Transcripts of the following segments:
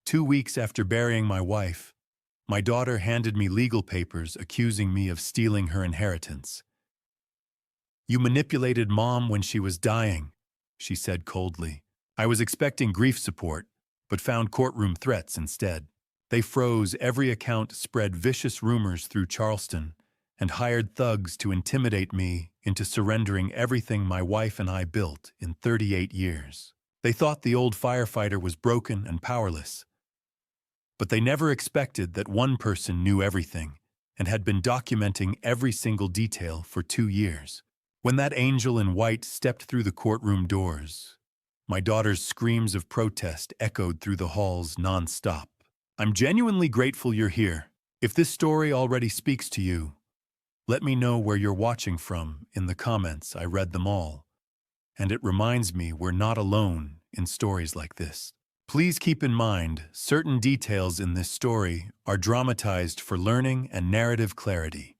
2 weeks after burying my wife, my daughter handed me legal papers accusing me of stealing her inheritance. "You manipulated Mom when she was dying," she said coldly. I was expecting grief support, but found courtroom threats instead. They froze every account, spread vicious rumors through Charleston, and hired thugs to intimidate me into surrendering everything my wife and I built in 38 years. They thought the old firefighter was broken and powerless. But they never expected that one person knew everything and had been documenting every single detail for 2 years. When that angel in white stepped through the courtroom doors, my daughter's screams of protest echoed through the halls non-stop. "I'm genuinely grateful you're here. If this story already speaks to you, let me know where you're watching from in the comments. I read them all. And it reminds me we're not alone in stories like this. Please keep in mind, certain details in this story are dramatized for learning and narrative clarity.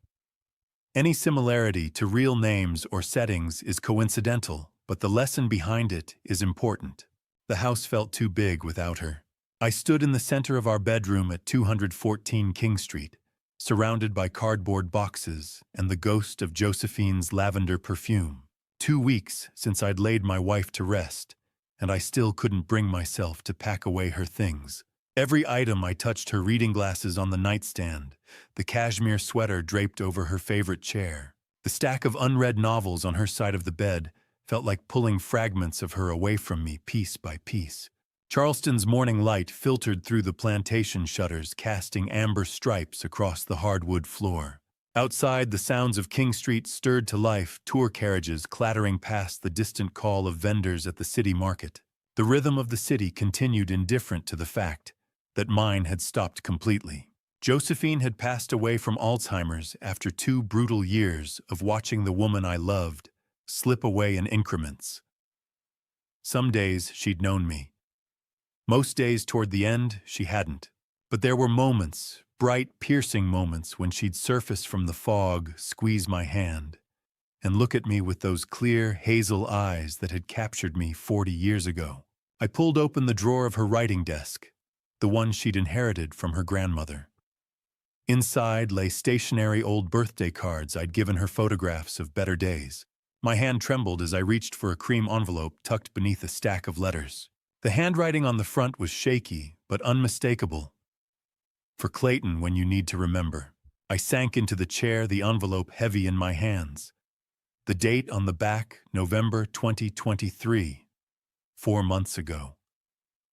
Any similarity to real names or settings is coincidental, but the lesson behind it is important. The house felt too big without her. I stood in the center of our bedroom at 214 King Street, surrounded by cardboard boxes and the ghost of Josephine's lavender perfume. 2 weeks since I'd laid my wife to rest, and I still couldn't bring myself to pack away her things. Every item I touched: her reading glasses on the nightstand, the cashmere sweater draped over her favorite chair, the stack of unread novels on her side of the bed, felt like pulling fragments of her away from me piece by piece. Charleston's morning light filtered through the plantation shutters, casting amber stripes across the hardwood floor. Outside, the sounds of King Street stirred to life, tour carriages clattering past, the distant call of vendors at the city market. The rhythm of the city continued, indifferent to the fact that mine had stopped completely. Josephine had passed away from Alzheimer's after 2 brutal years of watching the woman I loved slip away in increments. Some days she'd known me. Most days toward the end, she hadn't. But there were moments, bright, piercing moments, when she'd surface from the fog, squeeze my hand, and look at me with those clear, hazel eyes that had captured me 40 years ago. I pulled open the drawer of her writing desk, the one she'd inherited from her grandmother. Inside lay stationary old birthday cards I'd given her, photographs of better days. My hand trembled as I reached for a cream envelope tucked beneath a stack of letters. The handwriting on the front was shaky, but unmistakable. "For Clayton, when you need to remember." I sank into the chair, the envelope heavy in my hands. The date on the back, November 2023. 4 months ago.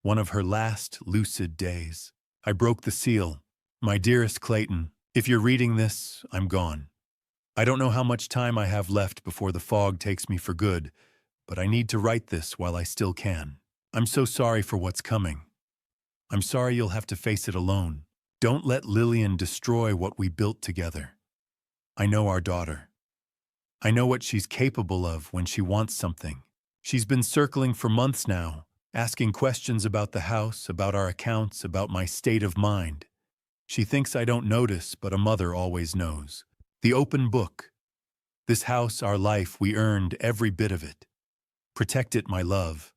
One of her last lucid days. I broke the seal. "My dearest Clayton, if you're reading this, I'm gone. I don't know how much time I have left before the fog takes me for good, but I need to write this while I still can. I'm so sorry for what's coming. I'm sorry you'll have to face it alone. Don't let Lillian destroy what we built together. I know our daughter. I know what she's capable of when she wants something. She's been circling for months now, asking questions about the house, about our accounts, about my state of mind. She thinks I don't notice, but a mother always knows. The open book. This house, our life, we earned every bit of it. Protect it, my love.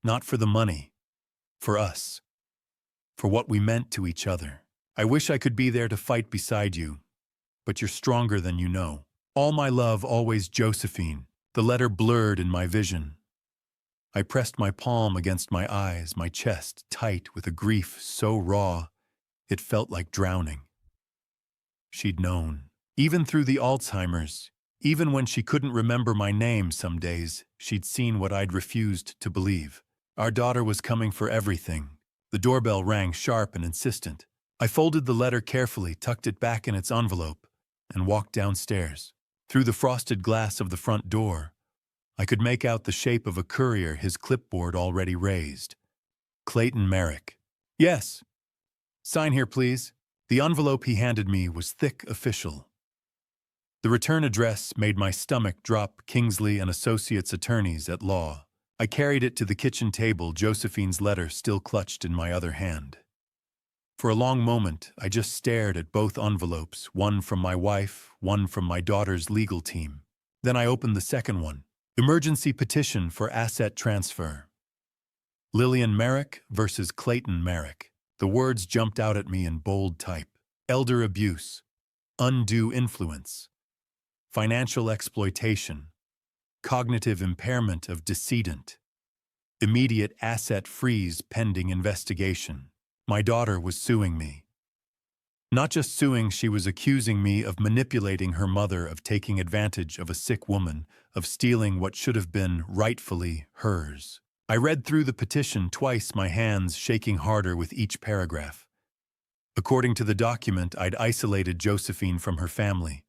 Not for the money. For us. For what we meant to each other. I wish I could be there to fight beside you, but you're stronger than you know. All my love, always, Josephine." The letter blurred in my vision. I pressed my palm against my eyes, my chest tight with a grief so raw it felt like drowning. She'd known. Even through the Alzheimer's, even when she couldn't remember my name some days, she'd seen what I'd refused to believe. Our daughter was coming for everything. The doorbell rang, sharp and insistent. I folded the letter carefully, tucked it back in its envelope, and walked downstairs. Through the frosted glass of the front door, I could make out the shape of a courier, his clipboard already raised. Clayton Merrick. "Yes. Sign here, please." The envelope he handed me was thick, official. The return address made my stomach drop: Kingsley and Associates, Attorneys at Law. I carried it to the kitchen table, Josephine's letter still clutched in my other hand. For a long moment, I just stared at both envelopes, one from my wife, one from my daughter's legal team. Then I opened the second one. Emergency petition for asset transfer. Lillian Merrick versus Clayton Merrick. The words jumped out at me in bold type. Elder abuse, undue influence, financial exploitation, cognitive impairment of decedent, immediate asset freeze pending investigation. My daughter was suing me. Not just suing, she was accusing me of manipulating her mother, of taking advantage of a sick woman, of stealing what should have been rightfully hers. I read through the petition twice, my hands shaking harder with each paragraph. According to the document, I'd isolated Josephine from her family.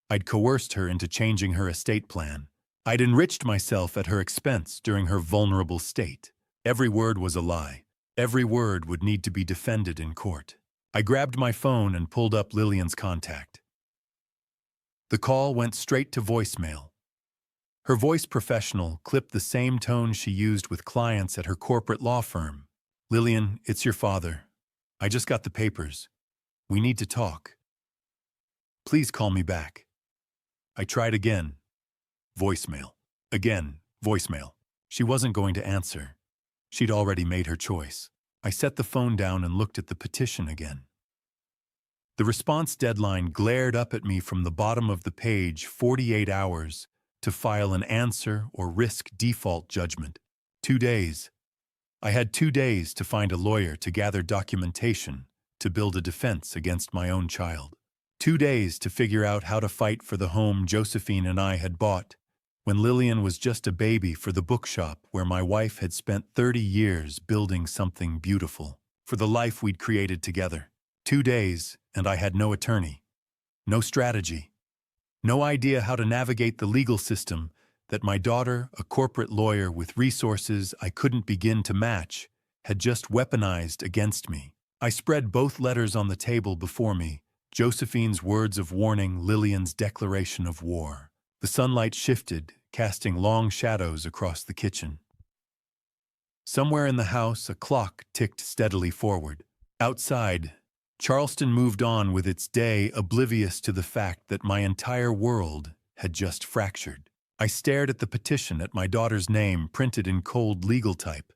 I'd coerced her into changing her estate plan. I'd enriched myself at her expense during her vulnerable state. Every word was a lie. Every word would need to be defended in court. I grabbed my phone and pulled up Lillian's contact. The call went straight to voicemail. Her voice, professional, clipped the same tone she used with clients at her corporate law firm. "Lillian, it's your father. I just got the papers. We need to talk. Please call me back." I tried again. Voicemail. Again, voicemail. She wasn't going to answer. She'd already made her choice. I set the phone down and looked at the petition again. The response deadline glared up at me from the bottom of the page: 48 hours to file an answer or risk default judgment. 2 days. I had 2 days to find a lawyer, to gather documentation, to build a defense against my own child. 2 days to figure out how to fight for the home Josephine and I had bought when Lillian was just a baby, for the bookshop where my wife had spent 30 years building something beautiful, for the life we'd created together. 2 days, and I had no attorney, no strategy, no idea how to navigate the legal system that my daughter, a corporate lawyer with resources I couldn't begin to match, had just weaponized against me. I spread both letters on the table before me, Josephine's words of warning, Lillian's declaration of war. The sunlight shifted, casting long shadows across the kitchen. Somewhere in the house, a clock ticked steadily forward. Outside, Charleston moved on with its day, oblivious to the fact that my entire world had just fractured. I stared at the petition, at my daughter's name printed in cold legal type,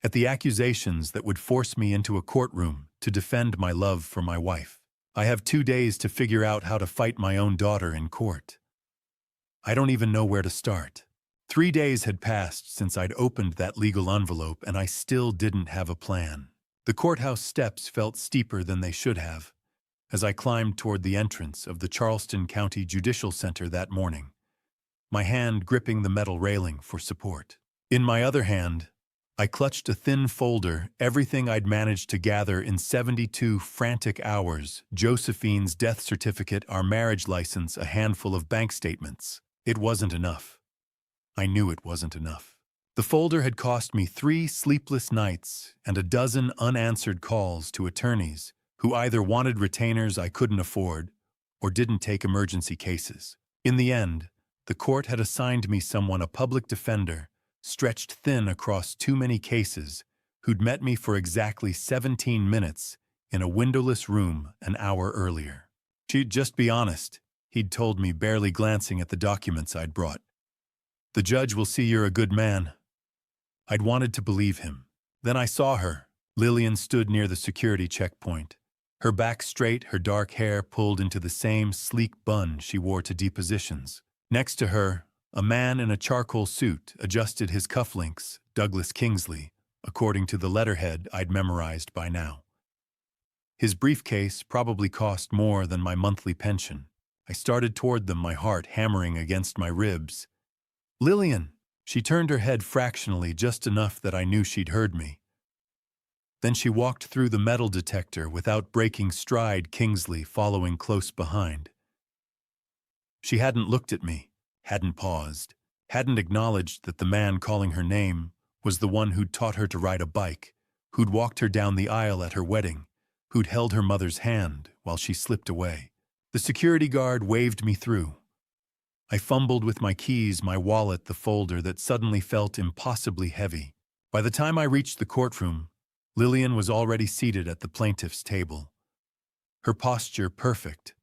at the accusations that would force me into a courtroom to defend my love for my wife. I have 2 days to figure out how to fight my own daughter in court. I don't even know where to start. 3 days had passed since I'd opened that legal envelope, and I still didn't have a plan. The courthouse steps felt steeper than they should have as I climbed toward the entrance of the Charleston County Judicial Center that morning, my hand gripping the metal railing for support. In my other hand, I clutched a thin folder, everything I'd managed to gather in 72 frantic hours: Josephine's death certificate, our marriage license, a handful of bank statements. It wasn't enough. I knew it wasn't enough. The folder had cost me 3 sleepless nights and a dozen unanswered calls to attorneys who either wanted retainers I couldn't afford or didn't take emergency cases. In the end, the court had assigned me someone, a public defender, stretched thin across too many cases, who'd met me for exactly 17 minutes in a windowless room an hour earlier. "She'd just be honest," he'd told me, barely glancing at the documents I'd brought. "The judge will see you're a good man." I'd wanted to believe him. Then I saw her. Lillian stood near the security checkpoint, her back straight, her dark hair pulled into the same sleek bun she wore to depositions. Next to her, a man in a charcoal suit adjusted his cufflinks, Douglas Kingsley, according to the letterhead I'd memorized by now. His briefcase probably cost more than my monthly pension. I started toward them, my heart hammering against my ribs. "Lillian!" She turned her head fractionally, just enough that I knew she'd heard me. Then she walked through the metal detector without breaking stride, Kingsley following close behind. She hadn't looked at me, hadn't paused, hadn't acknowledged that the man calling her name was the one who'd taught her to ride a bike, who'd walked her down the aisle at her wedding, who'd held her mother's hand while she slipped away. The security guard waved me through. I fumbled with my keys, my wallet, the folder that suddenly felt impossibly heavy. By the time I reached the courtroom, Lillian was already seated at the plaintiff's table. Her posture perfect,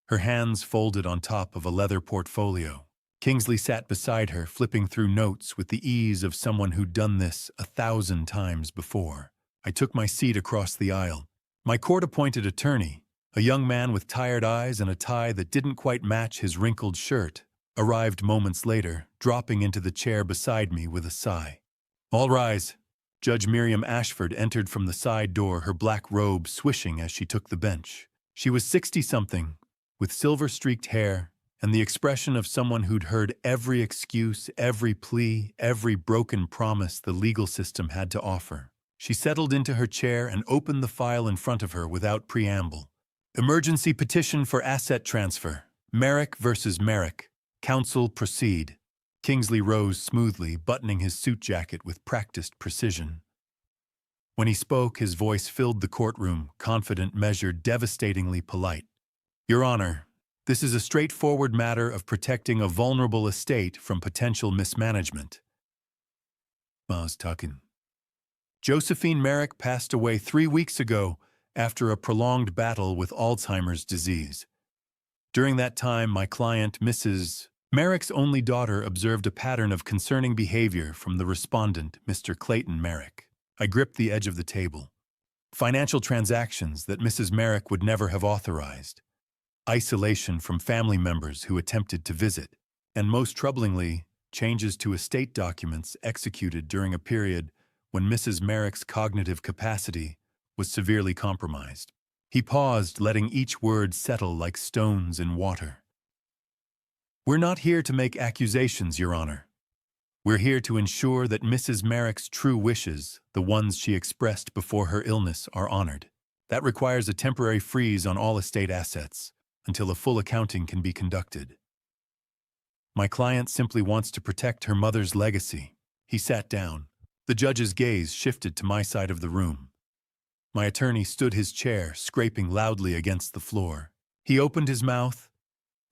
her hands folded on top of a leather portfolio. Kingsley sat beside her, flipping through notes with the ease of someone who'd done this 1,000 times before. I took my seat across the aisle. My court-appointed attorney, a young man with tired eyes and a tie that didn't quite match his wrinkled shirt, arrived moments later, dropping into the chair beside me with a sigh. "All rise." Judge Miriam Ashford entered from the side door, her black robe swishing as she took the bench. She was 60-something, with silver-streaked hair, and the expression of someone who'd heard every excuse, every plea, every broken promise the legal system had to offer. She settled into her chair and opened the file in front of her without preamble. Emergency petition for asset transfer. Merrick versus Merrick. Counsel proceed. Kingsley rose smoothly, buttoning his suit jacket with practiced precision. When he spoke, his voice filled the courtroom, confident, measured, devastatingly polite. "Your Honor, this is a straightforward matter of protecting a vulnerable estate from potential mismanagement." Miles Tuckin. Josephine Merrick passed away 3 weeks ago after a prolonged battle with Alzheimer's disease. During that time, my client, Mrs. Merrick's only daughter, observed a pattern of concerning behavior from the respondent, Mr. Clayton Merrick. I gripped the edge of the table. Financial transactions that Mrs. Merrick would never have authorized. Isolation from family members who attempted to visit. And most troublingly, changes to estate documents executed during a period when Mrs. Merrick's cognitive capacity was severely compromised. He paused, letting each word settle like stones in water. "We're not here to make accusations, Your Honor. We're here to ensure that Mrs. Merrick's true wishes, the ones she expressed before her illness, are honored. That requires a temporary freeze on all estate assets until a full accounting can be conducted. My client simply wants to protect her mother's legacy." He sat down. The judge's gaze shifted to my side of the room. My attorney stood his chair, scraping loudly against the floor. He opened his mouth,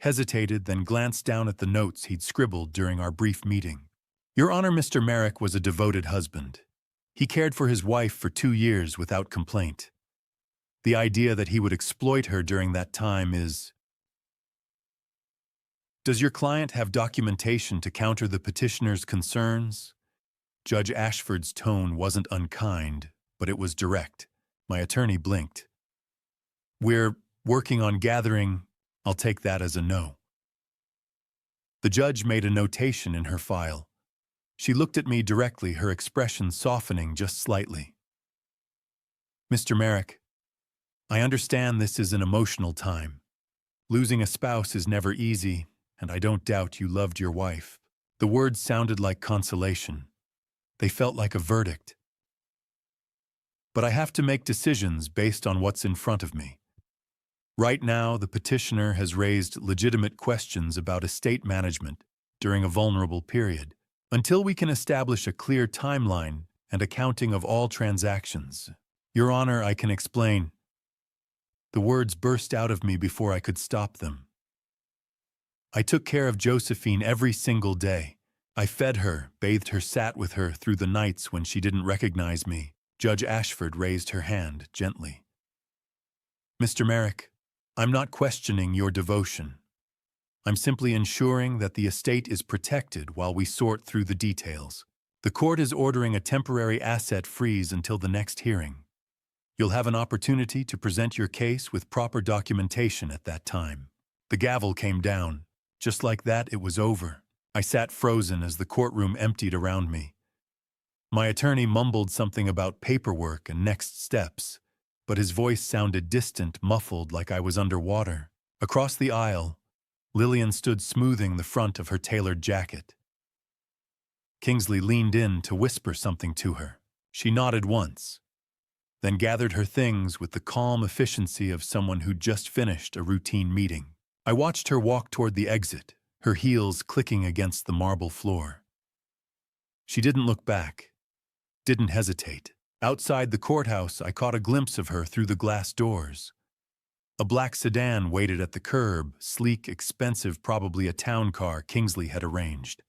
hesitated, then glanced down at the notes he'd scribbled during our brief meeting. "Your Honor, Mr. Merrick was a devoted husband. He cared for his wife for 2 years without complaint. The idea that he would exploit her during that time is... Does your client have documentation to counter the petitioner's concerns?" Judge Ashford's tone wasn't unkind, but it was direct. My attorney blinked. "We're working on gathering..." "I'll take that as a no." The judge made a notation in her file. She looked at me directly, her expression softening just slightly. "Mr. Merrick, I understand this is an emotional time. Losing a spouse is never easy, and I don't doubt you loved your wife." The words sounded like consolation. They felt like a verdict. "But I have to make decisions based on what's in front of me. Right now, the petitioner has raised legitimate questions about estate management during a vulnerable period. Until we can establish a clear timeline and accounting of all transactions, Your Honor, I can explain." The words burst out of me before I could stop them. "I took care of Josephine every single day. I fed her, bathed her, sat with her through the nights when she didn't recognize me." Judge Ashford raised her hand gently. "Mr. Merrick, I'm not questioning your devotion. I'm simply ensuring that the estate is protected while we sort through the details. The court is ordering a temporary asset freeze until the next hearing. You'll have an opportunity to present your case with proper documentation at that time." The gavel came down. Just like that, it was over. I sat frozen as the courtroom emptied around me. My attorney mumbled something about paperwork and next steps, but his voice sounded distant, muffled, like I was underwater. Across the aisle, Lillian stood smoothing the front of her tailored jacket. Kingsley leaned in to whisper something to her. She nodded once, then gathered her things with the calm efficiency of someone who'd just finished a routine meeting. I watched her walk toward the exit, her heels clicking against the marble floor. She didn't look back, didn't hesitate. Outside the courthouse, I caught a glimpse of her through the glass doors. A black sedan waited at the curb, sleek, expensive, probably a town car Kingsley had arranged.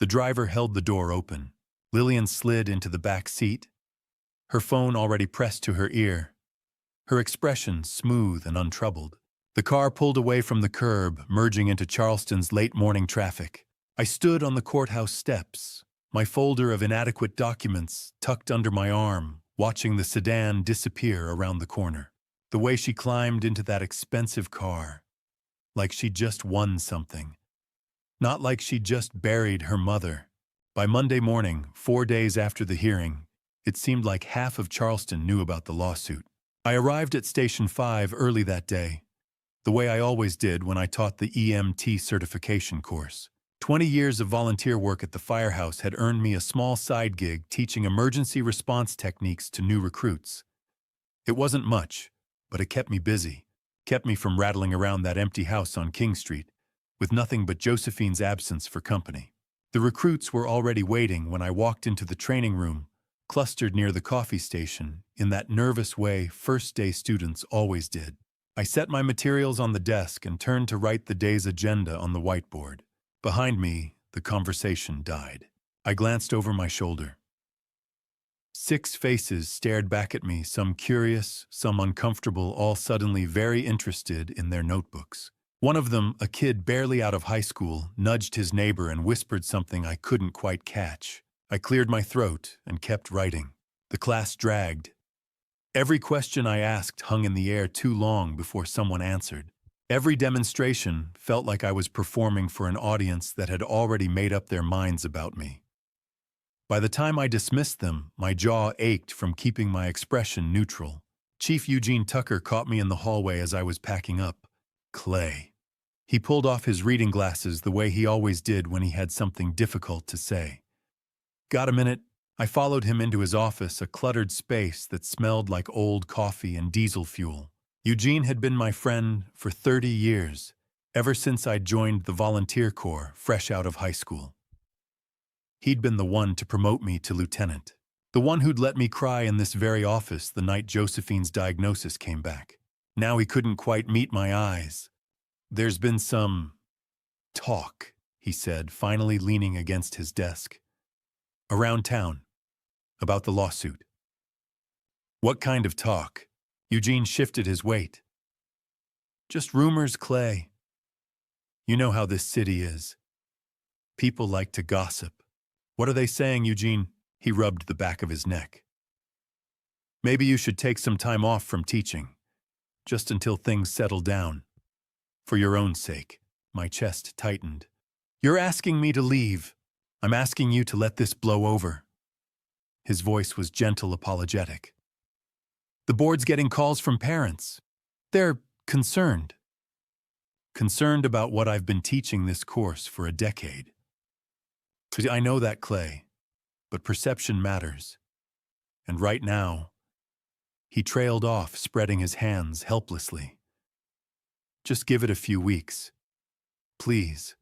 The driver held the door open. Lillian slid into the back seat, her phone already pressed to her ear, her expression smooth and untroubled. The car pulled away from the curb, merging into Charleston's late-morning traffic. I stood on the courthouse steps, my folder of inadequate documents tucked under my arm, watching the sedan disappear around the corner. The way she climbed into that expensive car, like she'd just won something. Not like she'd just buried her mother. By Monday morning, 4 days after the hearing, it seemed like half of Charleston knew about the lawsuit. I arrived at Station 5 early that day, the way I always did when I taught the EMT certification course. 20 years of volunteer work at the firehouse had earned me a small side gig teaching emergency response techniques to new recruits. It wasn't much, but it kept me busy, kept me from rattling around that empty house on King Street, with nothing but Josephine's absence for company. The recruits were already waiting when I walked into the training room, clustered near the coffee station, in that nervous way first-day students always did. I set my materials on the desk and turned to write the day's agenda on the whiteboard. Behind me, the conversation died. I glanced over my shoulder. 6 faces stared back at me, some curious, some uncomfortable, all suddenly very interested in their notebooks. One of them, a kid barely out of high school, nudged his neighbor and whispered something I couldn't quite catch. I cleared my throat and kept writing. The class dragged. Every question I asked hung in the air too long before someone answered. Every demonstration felt like I was performing for an audience that had already made up their minds about me. By the time I dismissed them, my jaw ached from keeping my expression neutral. Chief Eugene Tucker caught me in the hallway as I was packing up. Clay. He pulled off his reading glasses the way he always did when he had something difficult to say. Got a minute? I followed him into his office, a cluttered space that smelled like old coffee and diesel fuel. Eugene had been my friend for 30 years, ever since I joined the volunteer corps fresh out of high school. He'd been the one to promote me to lieutenant, the one who'd let me cry in this very office the night Josephine's diagnosis came back. Now he couldn't quite meet my eyes. There's been some talk, he said, finally leaning against his desk. Around town, about the lawsuit. What kind of talk? Eugene shifted his weight. Just rumors, Clay. You know how this city is. People like to gossip. What are they saying, Eugene? He rubbed the back of his neck. Maybe you should take some time off from teaching, just until things settle down. For your own sake. My chest tightened. You're asking me to leave. I'm asking you to let this blow over. His voice was gentle, apologetic. The board's getting calls from parents. They're concerned. Concerned about what I've been teaching this course for a decade. I know that, Clay, but perception matters. And right now, he trailed off, spreading his hands helplessly. Just give it a few weeks. Please.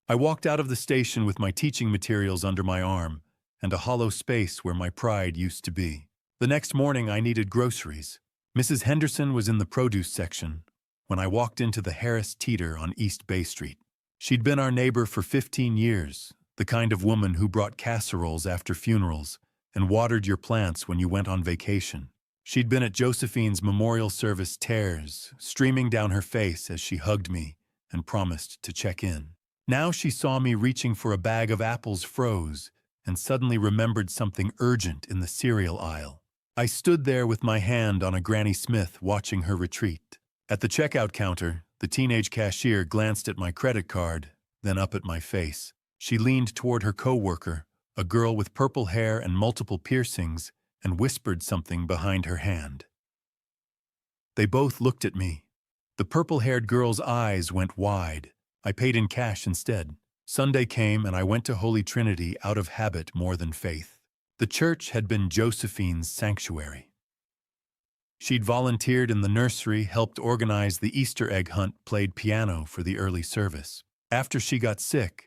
I walked out of the station with my teaching materials under my arm and a hollow space where my pride used to be. The next morning, I needed groceries. Mrs. Henderson was in the produce section when I walked into the Harris Teeter on East Bay Street. She'd been our neighbor for 15 years, the kind of woman who brought casseroles after funerals and watered your plants when you went on vacation. She'd been at Josephine's memorial service, tears streaming down her face as she hugged me and promised to check in. Now she saw me reaching for a bag of apples froze and suddenly remembered something urgent in the cereal aisle. I stood there with my hand on a Granny Smith watching her retreat. At the checkout counter, the teenage cashier glanced at my credit card, then up at my face. She leaned toward her coworker, a girl with purple hair and multiple piercings, and whispered something behind her hand. They both looked at me. The purple-haired girl's eyes went wide. I paid in cash instead. Sunday came and I went to Holy Trinity out of habit more than faith. The church had been Josephine's sanctuary. She'd volunteered in the nursery, helped organize the Easter egg hunt, played piano for the early service. After she got sick,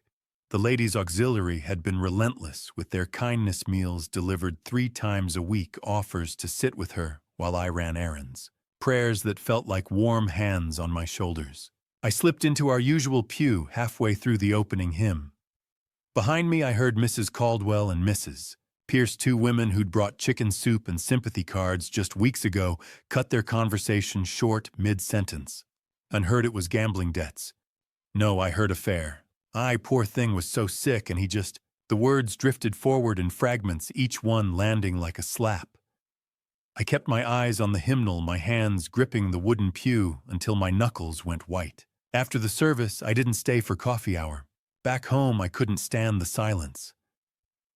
the ladies' auxiliary had been relentless with their kindness meals delivered 3 times a week, offers to sit with her while I ran errands, prayers that felt like warm hands on my shoulders. I slipped into our usual pew halfway through the opening hymn. Behind me I heard Mrs. Caldwell and Mrs. Pierce, 2 women who'd brought chicken soup and sympathy cards just weeks ago, cut their conversation short mid-sentence. And heard it was gambling debts. No, I heard affair. Poor thing was so sick and he just... The words drifted forward in fragments, each one landing like a slap. I kept my eyes on the hymnal, my hands gripping the wooden pew until my knuckles went white. After the service, I didn't stay for coffee hour. Back home, I couldn't stand the silence.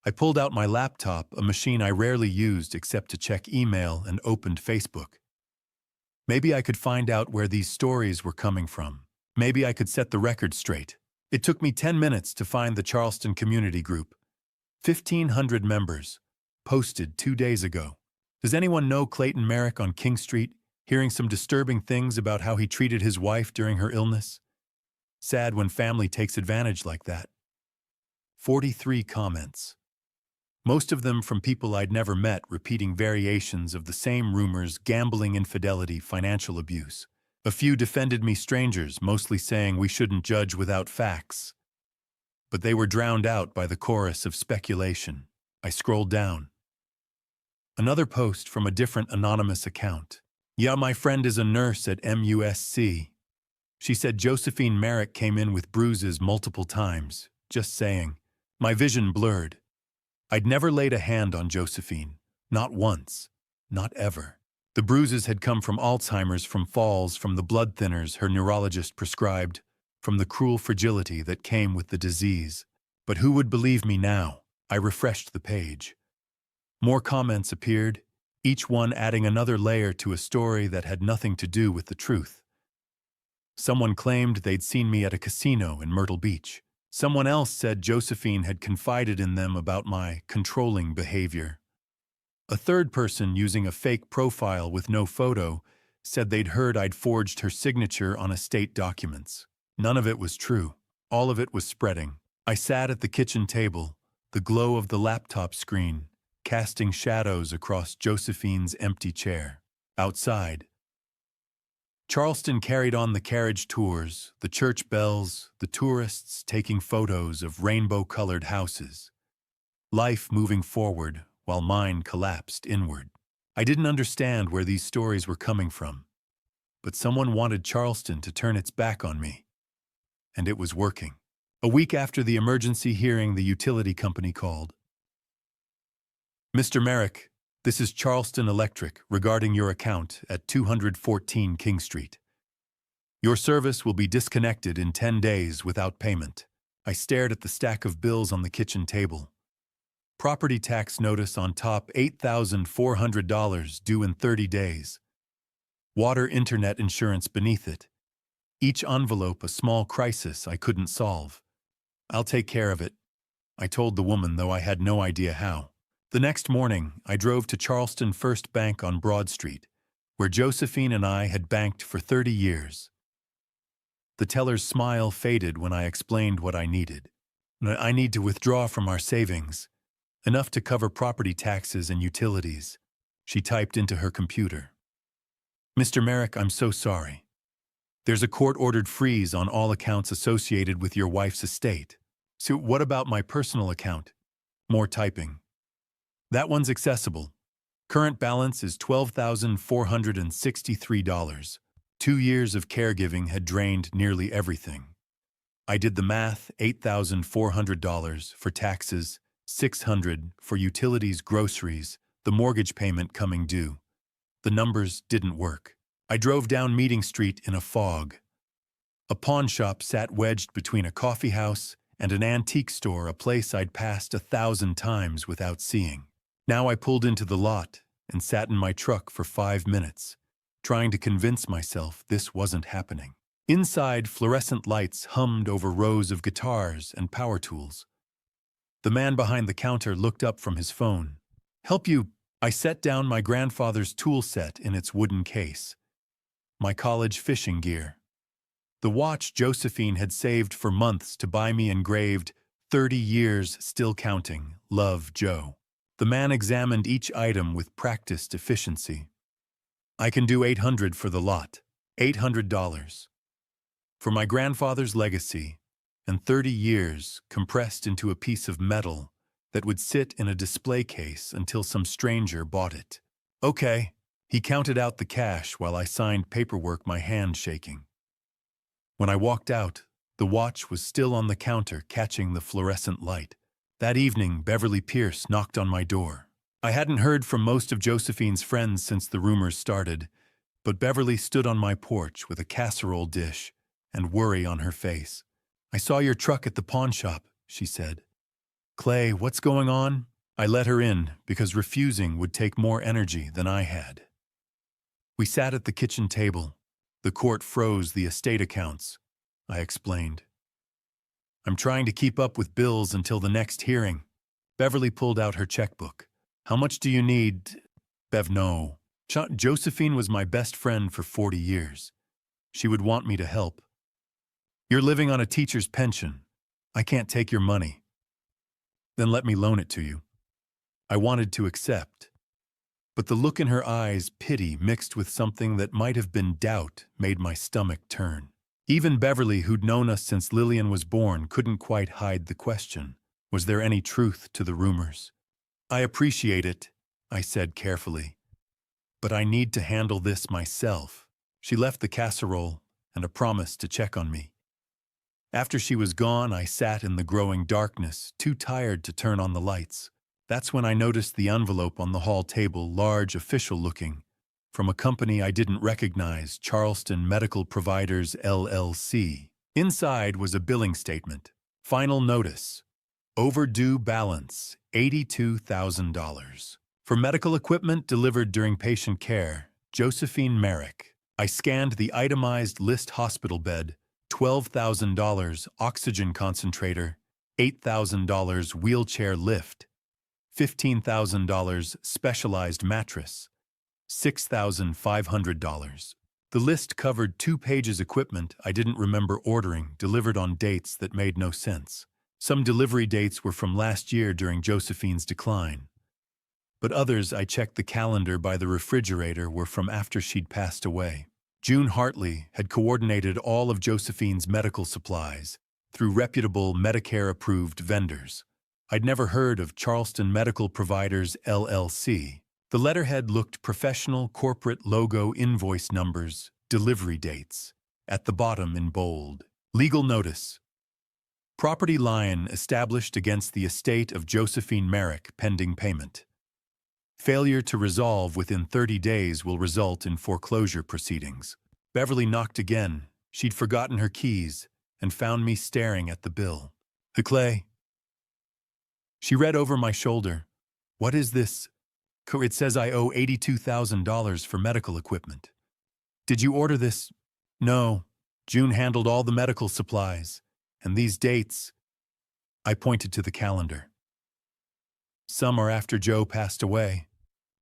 I pulled out my laptop, a machine I rarely used except to check email, and opened Facebook. Maybe I could find out where these stories were coming from. Maybe I could set the record straight. It took me 10 minutes to find the Charleston Community Group. 1,500 members. Posted 2 days ago. Does anyone know Clayton Merrick on King Street? Hearing some disturbing things about how he treated his wife during her illness? Sad when family takes advantage like that. 43 comments. Most of them from people I'd never met, repeating variations of the same rumors: gambling, infidelity, financial abuse. A few defended me, strangers, mostly saying we shouldn't judge without facts. But they were drowned out by the chorus of speculation. I scrolled down. Another post from a different anonymous account. Yeah, my friend is a nurse at MUSC. She said Josephine Merrick came in with bruises multiple times. Just saying. My vision blurred. I'd never laid a hand on Josephine. Not once. Not ever. The bruises had come from Alzheimer's, from falls, from the blood thinners her neurologist prescribed, from the cruel fragility that came with the disease. But who would believe me now? I refreshed the page. More comments appeared, each one adding another layer to a story that had nothing to do with the truth. Someone claimed they'd seen me at a casino in Myrtle Beach. Someone else said Josephine had confided in them about my controlling behavior. A third person, using a fake profile with no photo, said they'd heard I'd forged her signature on estate documents. None of it was true. All of it was spreading. I sat at the kitchen table, the glow of the laptop screen, casting shadows across Josephine's empty chair. Outside, Charleston carried on the carriage tours, the church bells, the tourists taking photos of rainbow-colored houses. Life moving forward while mine collapsed inward. I didn't understand where these stories were coming from, but someone wanted Charleston to turn its back on me. And it was working. A week after the emergency hearing, the utility company called. Mr. Merrick, this is Charleston Electric regarding your account at 214 King Street. Your service will be disconnected in 10 days without payment. I stared at the stack of bills on the kitchen table. Property tax notice on top, $8,400 due in 30 days. Water internet insurance beneath it. Each envelope a small crisis I couldn't solve. I'll take care of it, I told the woman, though I had no idea how. The next morning, I drove to Charleston First Bank on Broad Street, where Josephine and I had banked for 30 years. The teller's smile faded when I explained what I needed. I need to withdraw from our savings, enough to cover property taxes and utilities, she typed into her computer. Mr. Merrick, I'm so sorry. There's a court-ordered freeze on all accounts associated with your wife's estate. So what about my personal account? More typing. That one's accessible. Current balance is $12,463. 2 years of caregiving had drained nearly everything. I did the math: $8,400 for taxes, $600 for utilities, groceries, the mortgage payment coming due. The numbers didn't work. I drove down Meeting Street in a fog. A pawn shop sat wedged between a coffee house and an antique store, a place I'd passed 1,000 times without seeing. Now I pulled into the lot and sat in my truck for 5 minutes, trying to convince myself this wasn't happening. Inside, fluorescent lights hummed over rows of guitars and power tools. The man behind the counter looked up from his phone. Help you? I set down my grandfather's tool set in its wooden case. My college fishing gear. The watch Josephine had saved for months to buy me, engraved, 30 years still counting, Love, Joe. The man examined each item with practiced efficiency. I can do $800 for the lot. $800. For my grandfather's legacy, and 30 years compressed into a piece of metal that would sit in a display case until some stranger bought it. Okay. He counted out the cash while I signed paperwork, my hand shaking. When I walked out, the watch was still on the counter, catching the fluorescent light. That evening, Beverly Pierce knocked on my door. I hadn't heard from most of Josephine's friends since the rumors started, but Beverly stood on my porch with a casserole dish and worry on her face. "I saw your truck at the pawn shop," she said. "Clay, what's going on?" I let her in because refusing would take more energy than I had. We sat at the kitchen table. The court froze the estate accounts, I explained. "I'm trying to keep up with bills until the next hearing." Beverly pulled out her checkbook. "How much do you need?" Bev, no. Josephine was my best friend for 40 years. She would want me to help. "You're living on a teacher's pension. I can't take your money." "Then let me loan it to you." I wanted to accept. But the look in her eyes, pity mixed with something that might have been doubt, made my stomach turn. Even Beverly, who'd known us since Lillian was born, couldn't quite hide the question. Was there any truth to the rumors? "I appreciate it," I said carefully. "But I need to handle this myself." She left the casserole and a promise to check on me. After she was gone, I sat in the growing darkness, too tired to turn on the lights. That's when I noticed the envelope on the hall table, large, official-looking, from a company I didn't recognize, Charleston Medical Providers, LLC. Inside was a billing statement. Final notice. Overdue balance, $82,000. For medical equipment delivered during patient care, Josephine Merrick. I scanned the itemized list: hospital bed, $12,000, oxygen concentrator, $8,000, wheelchair lift, $15,000, specialized mattress, $6,500. The list covered 2 pages equipment I didn't remember ordering, delivered on dates that made no sense. Some delivery dates were from last year during Josephine's decline. But others, I checked the calendar by the refrigerator, were from after she'd passed away. June Hartley had coordinated all of Josephine's medical supplies through reputable Medicare-approved vendors. I'd never heard of Charleston Medical Providers, LLC. The letterhead looked professional, corporate logo, invoice numbers, delivery dates. At the bottom in bold, legal notice. Property line established against the estate of Josephine Merrick pending payment. Failure to resolve within 30 days will result in foreclosure proceedings. Beverly knocked again. She'd forgotten her keys and found me staring at the bill. "Clay." She read over my shoulder. "What is this?" "It says I owe $82,000 for medical equipment." "Did you order this?" "No. June handled all the medical supplies. And these dates..." I pointed to the calendar. "Some are after Joe passed away."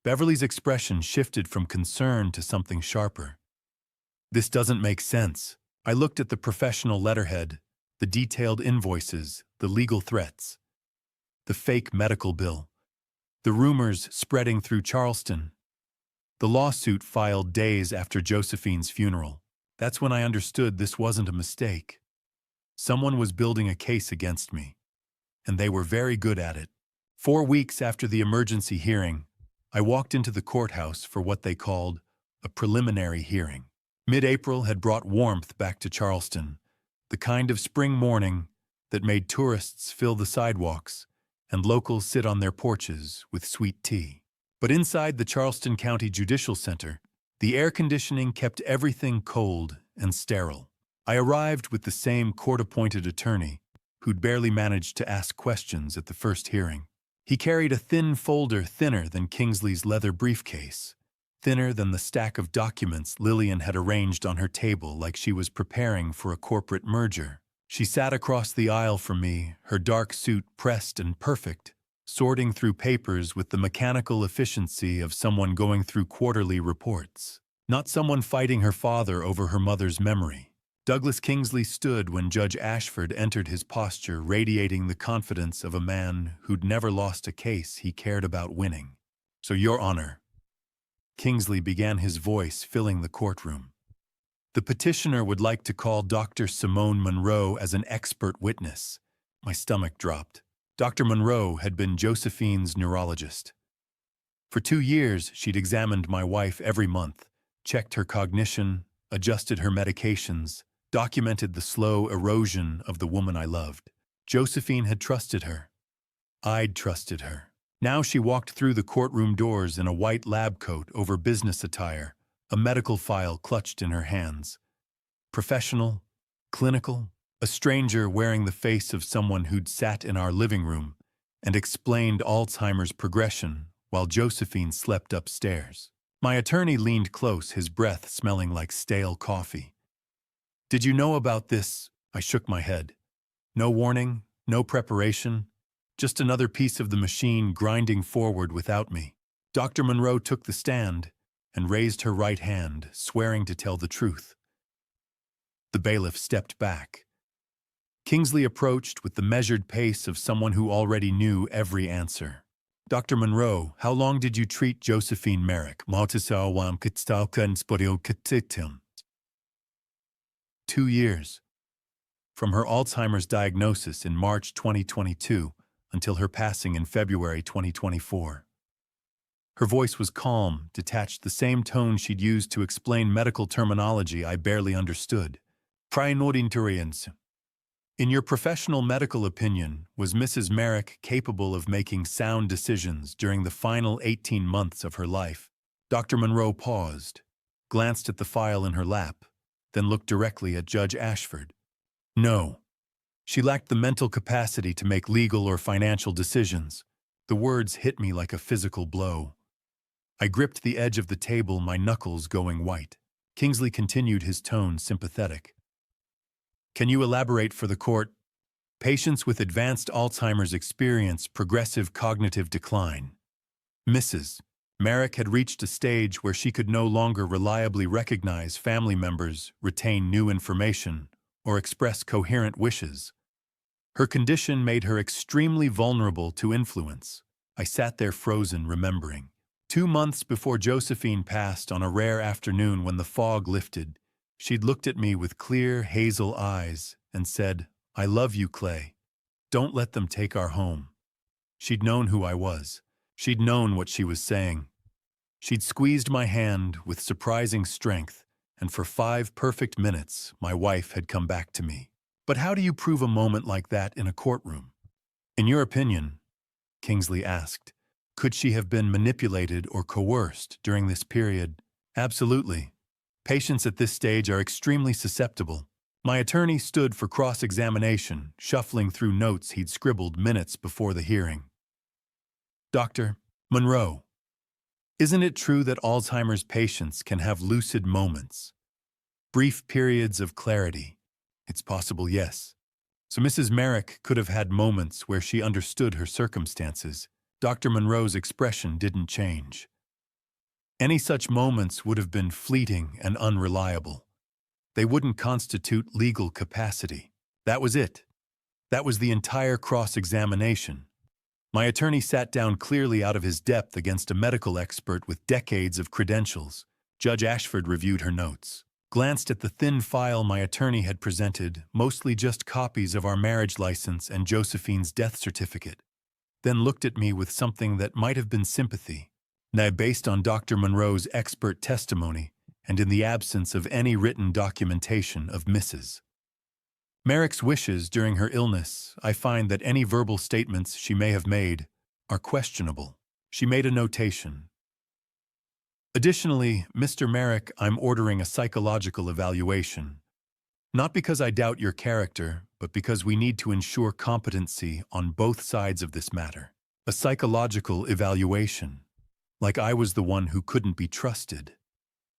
Beverly's expression shifted from concern to something sharper. "This doesn't make sense." I looked at the professional letterhead, the detailed invoices, the legal threats, the fake medical bill, the rumors spreading through Charleston, the lawsuit filed days after Josephine's funeral. That's when I understood this wasn't a mistake. Someone was building a case against me, and they were very good at it. 4 weeks after the emergency hearing, I walked into the courthouse for what they called a preliminary hearing. Mid-April had brought warmth back to Charleston, the kind of spring morning that made tourists fill the sidewalks and locals sit on their porches with sweet tea. But inside the Charleston County Judicial Center, the air conditioning kept everything cold and sterile. I arrived with the same court-appointed attorney who'd barely managed to ask questions at the first hearing. He carried a thin folder thinner than Kingsley's leather briefcase, thinner than the stack of documents Lillian had arranged on her table like she was preparing for a corporate merger. She sat across the aisle from me, her dark suit pressed and perfect, sorting through papers with the mechanical efficiency of someone going through quarterly reports, not someone fighting her father over her mother's memory. Douglas Kingsley stood when Judge Ashford entered, his posture radiating the confidence of a man who'd never lost a case he cared about winning. "So, Your Honor," Kingsley began, his voice filling the courtroom, "the petitioner would like to call Dr. Simone Monroe as an expert witness." My stomach dropped. Dr. Monroe had been Josephine's neurologist. For 2 years, she'd examined my wife every month, checked her cognition, adjusted her medications, documented the slow erosion of the woman I loved. Josephine had trusted her. I'd trusted her. Now she walked through the courtroom doors in a white lab coat over business attire, a medical file clutched in her hands. Professional, clinical, a stranger wearing the face of someone who'd sat in our living room and explained Alzheimer's progression while Josephine slept upstairs. My attorney leaned close, his breath smelling like stale coffee. "Did you know about this?" I shook my head. No warning, no preparation, just another piece of the machine grinding forward without me. Dr. Monroe took the stand and raised her right hand, swearing to tell the truth. The bailiff stepped back. Kingsley approached with the measured pace of someone who already knew every answer. "Dr. Monroe, how long did you treat Josephine Merrick?" 2 years. From her Alzheimer's diagnosis in March 2022 until her passing in February 2024. Her voice was calm, detached, the same tone she'd used to explain medical terminology I barely understood. In your professional medical opinion, was Mrs. Merrick capable of making sound decisions during the final 18 months of her life? Dr. Monroe paused, glanced at the file in her lap, then looked directly at Judge Ashford. No. She lacked the mental capacity to make legal or financial decisions. The words hit me like a physical blow. I gripped the edge of the table, my knuckles going white. Kingsley continued, his tone sympathetic. "Can you elaborate for the court? Patients with advanced Alzheimer's experience progressive cognitive decline. Mrs. Merrick had reached a stage where she could no longer reliably recognize family members, retain new information, or express coherent wishes. Her condition made her extremely vulnerable to influence." I sat there frozen, remembering. 2 months before Josephine passed, on a rare afternoon when the fog lifted, she'd looked at me with clear, hazel eyes and said, "I love you, Clay. Don't let them take our home." She'd known who I was. She'd known what she was saying. She'd squeezed my hand with surprising strength, and for 5 perfect minutes, my wife had come back to me. But how do you prove a moment like that in a courtroom? In your opinion, Kingsley asked, could she have been manipulated or coerced during this period? Absolutely. Patients at this stage are extremely susceptible. My attorney stood for cross-examination, shuffling through notes he'd scribbled minutes before the hearing. "Dr. Monroe, isn't it true that Alzheimer's patients can have lucid moments? Brief periods of clarity?" "It's possible, yes." "So Mrs. Merrick could have had moments where she understood her circumstances." Dr. Monroe's expression didn't change. "Any such moments would have been fleeting and unreliable. They wouldn't constitute legal capacity." That was it. That was the entire cross-examination. My attorney sat down clearly out of his depth against a medical expert with decades of credentials. Judge Ashford reviewed her notes, glanced at the thin file my attorney had presented, mostly just copies of our marriage license and Josephine's death certificate, then looked at me with something that might have been sympathy. Now, based on Dr. Monroe's expert testimony, and in the absence of any written documentation of Mrs. Merrick's wishes during her illness, I find that any verbal statements she may have made are questionable. She made a notation. Additionally, Mr. Merrick, I'm ordering a psychological evaluation. Not because I doubt your character, but because we need to ensure competency on both sides of this matter. A psychological evaluation. Like I was the one who couldn't be trusted.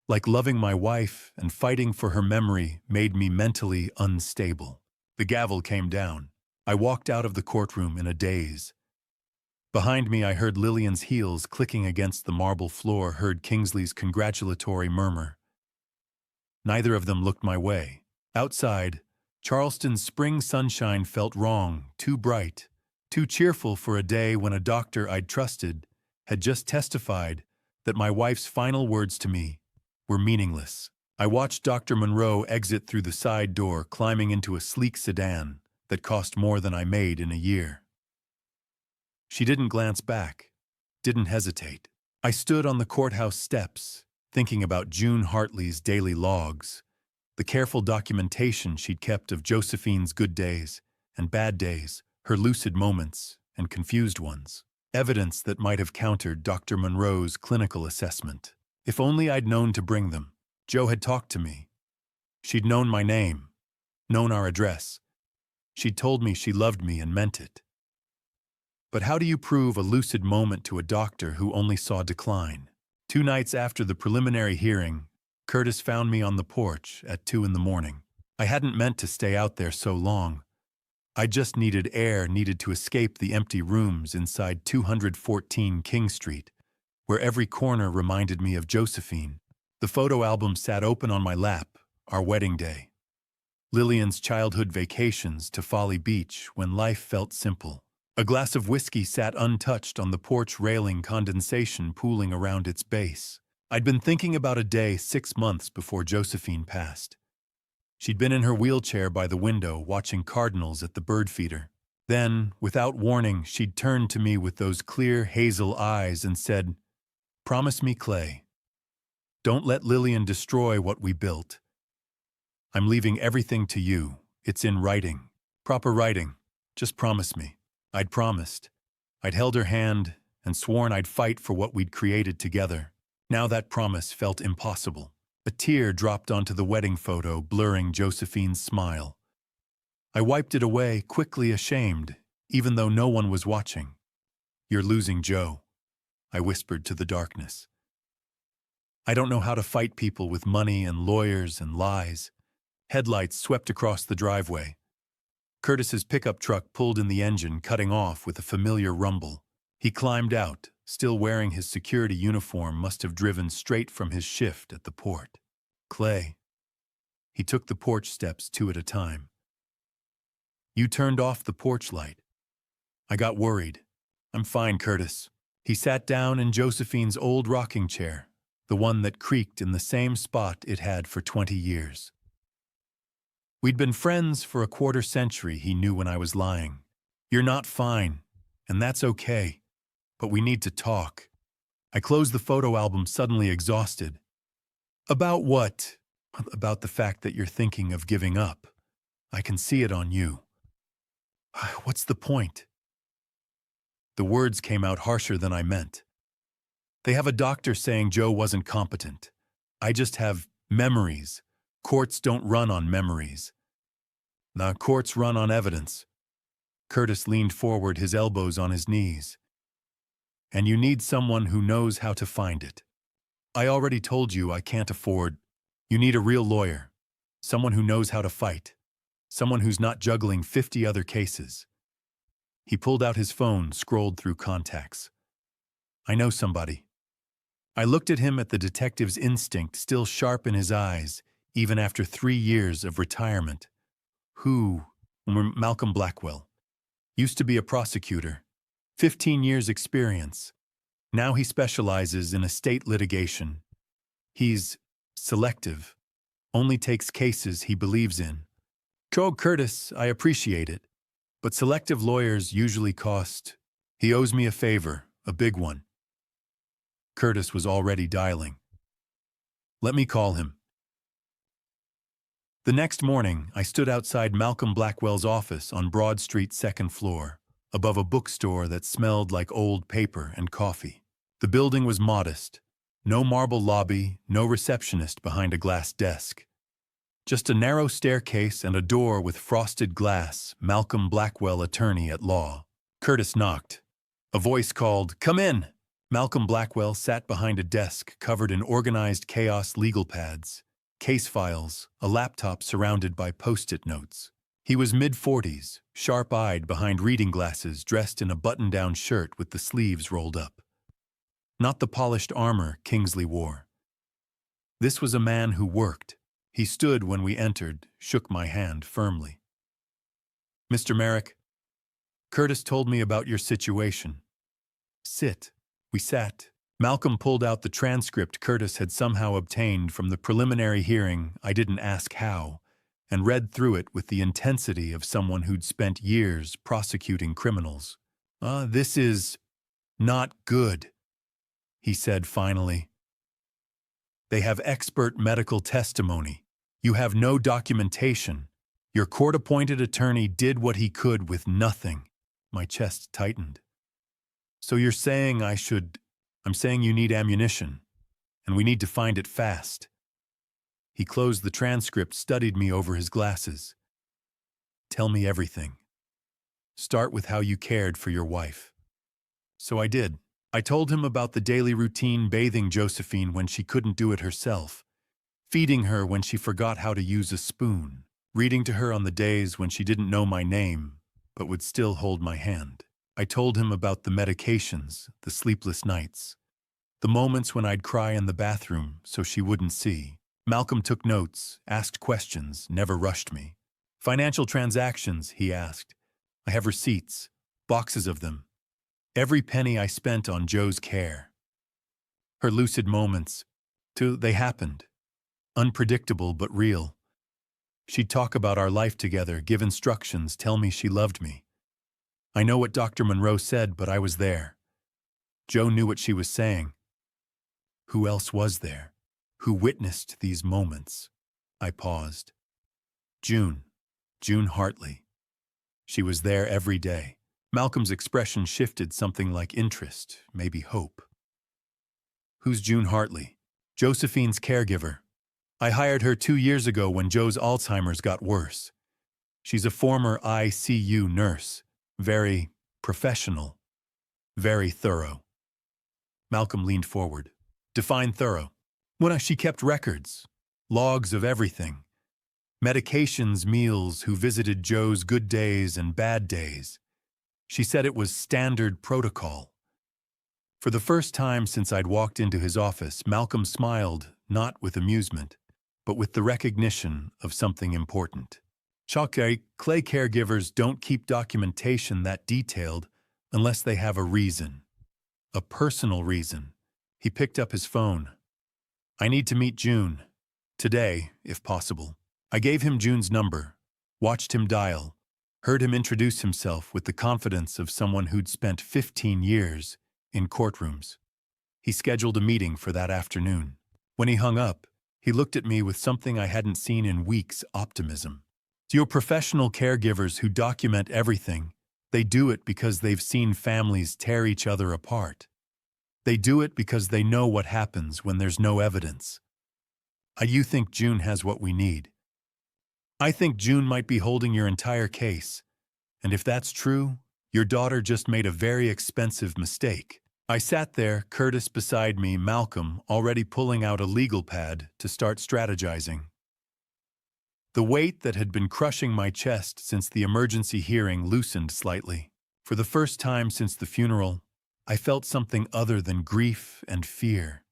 Like loving my wife and fighting for her memory made me mentally unstable. The gavel came down. I walked out of the courtroom in a daze. Behind me, I heard Lillian's heels clicking against the marble floor, heard Kingsley's congratulatory murmur. Neither of them looked my way. Outside, Charleston's spring sunshine felt wrong, too bright, too cheerful for a day when a doctor I'd trusted had just testified that my wife's final words to me were meaningless. I watched Dr. Monroe exit through the side door, climbing into a sleek sedan that cost more than I made in a year. She didn't glance back, didn't hesitate. I stood on the courthouse steps, thinking about June Hartley's daily logs, the careful documentation she'd kept of Josephine's good days and bad days, her lucid moments and confused ones. evidence that might have countered Dr. Monroe's clinical assessment. If only I'd known to bring them. Jo had talked to me. She'd known my name, known our address. She'd told me she loved me and meant it. But how do you prove a lucid moment to a doctor who only saw decline? 2 nights after the preliminary hearing, Curtis found me on the porch at 2 a.m. I hadn't meant to stay out there so long. I just needed air, needed to escape the empty rooms inside 214 King Street, where every corner reminded me of Josephine. The photo album sat open on my lap, our wedding day. Lillian's childhood vacations to Folly Beach when life felt simple. A glass of whiskey sat untouched on the porch railing, condensation pooling around its base. I'd been thinking about a day 6 months before Josephine passed. She'd been in her wheelchair by the window watching cardinals at the bird feeder. Then, without warning, she'd turned to me with those clear hazel eyes and said, "Promise me, Clay. Don't let Lillian destroy what we built. I'm leaving everything to you. It's in writing. Proper writing. Just promise me." I'd promised. I'd held her hand and sworn I'd fight for what we'd created together. Now that promise felt impossible. A tear dropped onto the wedding photo, blurring Josephine's smile. I wiped it away, quickly ashamed, even though no one was watching. "You're losing Jo," I whispered to the darkness. I don't know how to fight people with money and lawyers and lies. Headlights swept across the driveway. Curtis's pickup truck pulled in the engine, cutting off with a familiar rumble. He climbed out, still wearing his security uniform, must have driven straight from his shift at the port. "Clay." He took the porch steps 2 at a time. "You turned off the porch light." I got worried. "I'm fine, Curtis." He sat down in Josephine's old rocking chair, the one that creaked in the same spot it had for 20 years. We'd been friends for a quarter century. He knew when I was lying. "You're not fine, and that's okay. But we need to talk." I closed the photo album, suddenly exhausted. "About what?" "About the fact that you're thinking of giving up. I can see it on you." "What's the point?" The words came out harsher than I meant. "They have a doctor saying Jo wasn't competent. I just have memories. Courts don't run on memories. The courts run on evidence." Curtis leaned forward, his elbows on his knees. "And you need someone who knows how to find it. I already told you I can't afford. You need a real lawyer. Someone who knows how to fight. Someone who's not juggling 50 other cases." He pulled out his phone, scrolled through contacts. "I know somebody." I looked at him, at the detective's instinct still sharp in his eyes, even after 3 years of retirement. "Who?" "Malcolm Blackwell. Used to be a prosecutor. 15 years experience. Now he specializes in estate litigation. He's selective. Only takes cases he believes in." "Curtis, I appreciate it. But selective lawyers usually cost. He owes me a favor, a big one." Curtis was already dialing. "Let me call him." The next morning, I stood outside Malcolm Blackwell's office on Broad Street, 2nd floor, above a bookstore that smelled like old paper and coffee. The building was modest. No marble lobby, no receptionist behind a glass desk. Just a narrow staircase and a door with frosted glass. Malcolm Blackwell, attorney at law. Curtis knocked. A voice called, "Come in." Malcolm Blackwell sat behind a desk covered in organized chaos, legal pads, case files, a laptop surrounded by post-it notes. He was mid-40s, sharp-eyed behind reading glasses, dressed in a button-down shirt with the sleeves rolled up. Not the polished armor Kingsley wore. This was a man who worked. He stood when we entered, shook my hand firmly. "Mr. Merrick, Curtis told me about your situation." "Sit." We sat. Malcolm pulled out the transcript Curtis had somehow obtained from the preliminary hearing, I didn't ask how, and read through it with the intensity of someone who'd spent years prosecuting criminals. This is not good," he said finally. "They have expert medical testimony. You have no documentation. Your court-appointed attorney did what he could with nothing." My chest tightened. So you're saying I'm saying you need ammunition, and we need to find it fast. He closed the transcript, studied me over his glasses. Tell me everything. Start with how you cared for your wife. So I did. I told him about the daily routine, bathing Josephine when she couldn't do it herself, feeding her when she forgot how to use a spoon, reading to her on the days when she didn't know my name but would still hold my hand. I told him about the medications, the sleepless nights, the moments when I'd cry in the bathroom so she wouldn't see. Malcolm took notes, asked questions, never rushed me. Financial transactions, he asked. I have receipts, boxes of them. Every penny I spent on Joe's care. Her lucid moments, too, they happened. Unpredictable but real. She'd talk about our life together, give instructions, tell me she loved me. I know what Dr. Monroe said, but I was there. Joe knew what she was saying. Who else was there? Who witnessed these moments? I paused. June Hartley. She was there every day. Malcolm's expression shifted, something like interest, maybe hope. Who's June Hartley? Josephine's caregiver. I hired her 2 years ago when Joe's Alzheimer's got worse. She's a former ICU nurse. Very professional. Very thorough. Malcolm leaned forward. Define thorough. She kept records. Logs of everything. Medications, meals, who visited Joe's good days and bad days. She said it was standard protocol. For the first time since I'd walked into his office, Malcolm smiled, not with amusement, but with the recognition of something important. Clay caregivers don't keep documentation that detailed unless they have a reason. A personal reason. He picked up his phone. I need to meet June. Today, if possible. I gave him June's number, watched him dial, heard him introduce himself with the confidence of someone who'd spent 15 years in courtrooms. He scheduled a meeting for that afternoon. When he hung up, he looked at me with something I hadn't seen in weeks: optimism. Your professional caregivers who document everything, they do it because they've seen families tear each other apart. They do it because they know what happens when there's no evidence. You think June has what we need? I think June might be holding your entire case. And if that's true, your daughter just made a very expensive mistake. I sat there, Curtis beside me, Malcolm already pulling out a legal pad to start strategizing. The weight that had been crushing my chest since the emergency hearing loosened slightly. For the first time since the funeral, I felt something other than grief and fear.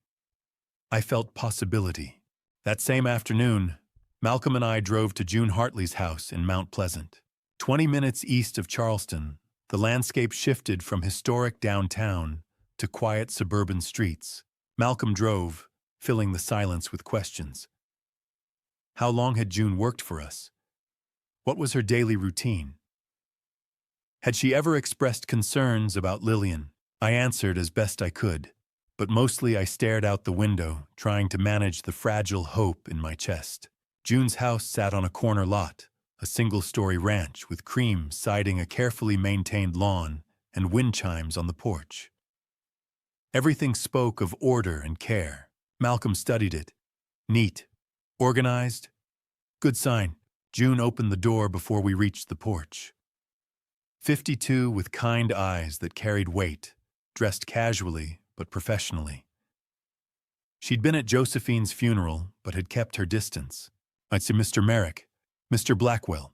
I felt possibility. That same afternoon, Malcolm and I drove to June Hartley's house in Mount Pleasant. 20 minutes east of Charleston, the landscape shifted from historic downtown to quiet suburban streets. Malcolm drove, filling the silence with questions. How long had June worked for us? What was her daily routine? Had she ever expressed concerns about Lillian? I answered as best I could, but mostly I stared out the window, trying to manage the fragile hope in my chest. June's house sat on a corner lot, a single-story ranch with cream siding, a carefully maintained lawn, and wind chimes on the porch. Everything spoke of order and care. Malcolm studied it. Neat. Organized? Good sign. June opened the door before we reached the porch. 52 with kind eyes that carried weight, dressed casually but professionally. She'd been at Josephine's funeral but had kept her distance. I'd say, Mr. Merrick, Mr. Blackwell,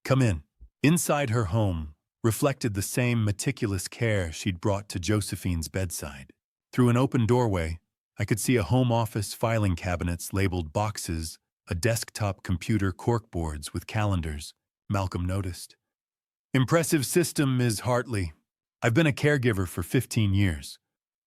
come in. Inside her home reflected the same meticulous care she'd brought to Josephine's bedside. Through an open doorway, I could see a home office, filing cabinets labeled boxes, a desktop computer, corkboards with calendars. Malcolm noticed. Impressive system, Ms. Hartley. I've been a caregiver for 15 years.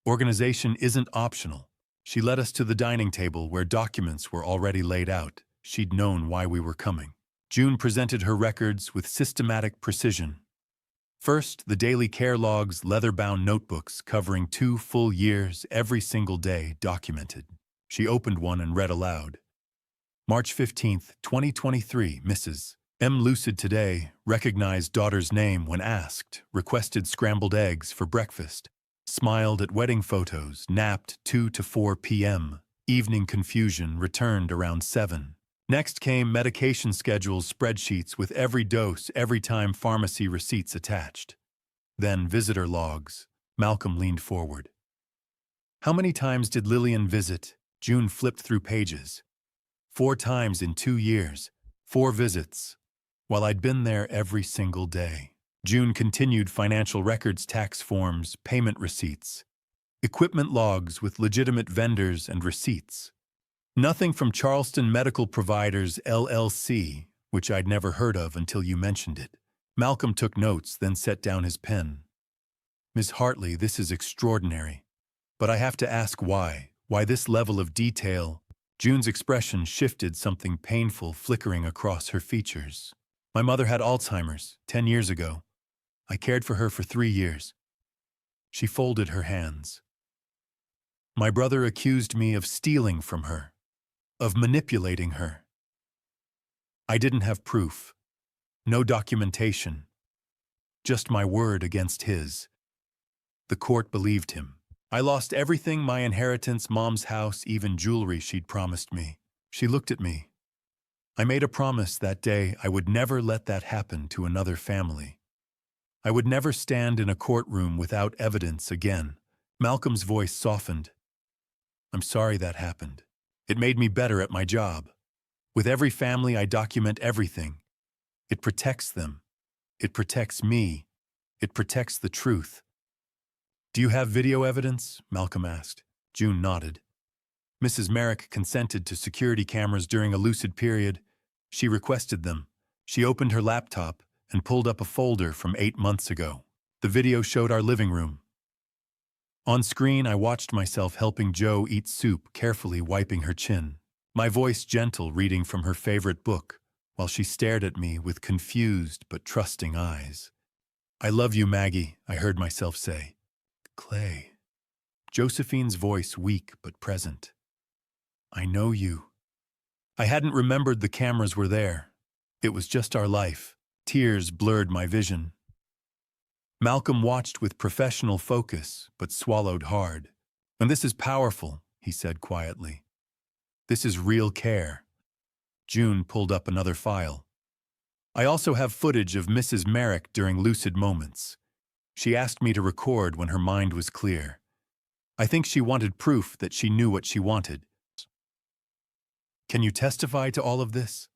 Organization isn't optional. She led us to the dining table where documents were already laid out. She'd known why we were coming. June presented her records with systematic precision. First, the daily care logs, leather-bound notebooks covering 2 full years, every single day documented. She opened one and read aloud. March 15th, 2023, Mrs. M. Lucid today, recognized daughter's name when asked, requested scrambled eggs for breakfast. Smiled at wedding photos, napped 2 to 4 p.m. Evening confusion, returned around 7. Next came medication schedules, spreadsheets with every dose, every time, pharmacy receipts attached. Then visitor logs. Malcolm leaned forward. How many times did Lillian visit? June flipped through pages. 4 times in 2 years. 4 visits. While I'd been there every single day. June continued financial records, tax forms, payment receipts. Equipment logs with legitimate vendors and receipts. Nothing from Charleston Medical Providers, LLC, which I'd never heard of until you mentioned it. Malcolm took notes, then set down his pen. Miss Hartley, this is extraordinary. But I have to ask why. Why this level of detail? June's expression shifted, something painful flickering across her features. My mother had Alzheimer's 10 years ago. I cared for her for 3 years. She folded her hands. My brother accused me of stealing from her, of manipulating her. I didn't have proof, no documentation, just my word against his. The court believed him. I lost everything, my inheritance, Mom's house, even jewelry she'd promised me. She looked at me. I made a promise that day I would never let that happen to another family. I would never stand in a courtroom without evidence again. Malcolm's voice softened. I'm sorry that happened. It made me better at my job. With every family, I document everything. It protects them. It protects me. It protects the truth. Do you have video evidence? Malcolm asked. June nodded. Mrs. Merrick consented to security cameras during a lucid period. She requested them. She opened her laptop and pulled up a folder from 8 months ago. The video showed our living room. On screen, I watched myself helping Jo eat soup, carefully wiping her chin. My voice gentle, reading from her favorite book, while she stared at me with confused but trusting eyes. I love you, Maggie, I heard myself say. Clay. Josephine's voice weak but present. I know you. I hadn't remembered the cameras were there. It was just our life. Tears blurred my vision. Malcolm watched with professional focus, but swallowed hard. And this is powerful, he said quietly. This is real care. June pulled up another file. I also have footage of Mrs. Merrick during lucid moments. She asked me to record when her mind was clear. I think she wanted proof that she knew what she wanted. Can you testify to all of this?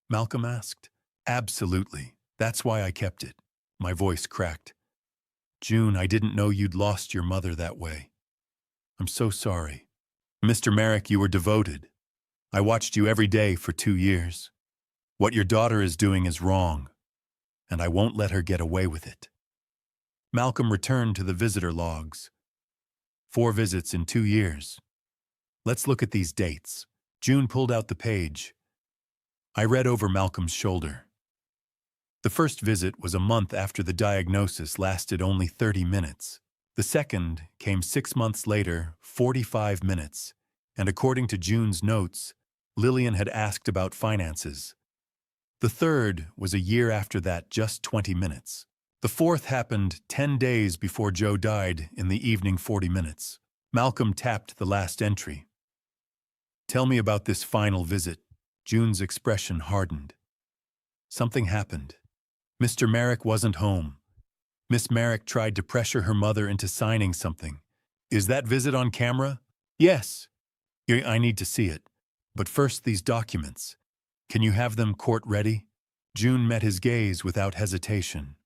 Malcolm asked. Absolutely. That's why I kept it. My voice cracked. June, I didn't know you'd lost your mother that way. I'm so sorry. Mr. Merrick, you were devoted. I watched you every day for 2 years. What your daughter is doing is wrong, and I won't let her get away with it. Malcolm returned to the visitor logs. 4 visits in 2 years. Let's look at these dates. June pulled out the page. I read over Malcolm's shoulder. The first visit was a month after the diagnosis, lasted only 30 minutes. The second came 6 months later, 45 minutes. And according to June's notes, Lillian had asked about finances. The third was a year after that, just 20 minutes. The fourth happened 10 days before Jo died in the evening, 40 minutes. Malcolm tapped the last entry. Tell me about this final visit. June's expression hardened. Something happened. Mr. Merrick wasn't home. Miss Merrick tried to pressure her mother into signing something. Is that visit on camera? Yes. I need to see it. But first, these documents. Can you have them court ready? June met his gaze without hesitation.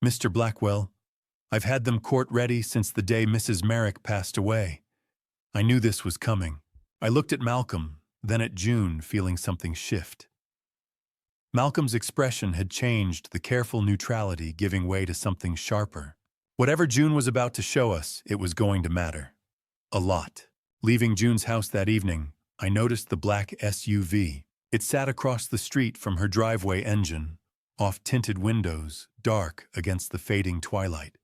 Mr. Blackwell, I've had them court ready since the day Mrs. Merrick passed away. I knew this was coming. I looked at Malcolm, then at June, feeling something shift. Malcolm's expression had changed, the careful neutrality giving way to something sharper. Whatever June was about to show us, it was going to matter. A lot. Leaving June's house that evening, I noticed the black SUV. It sat across the street from her driveway engine, off-tinted windows, dark against the fading twilight.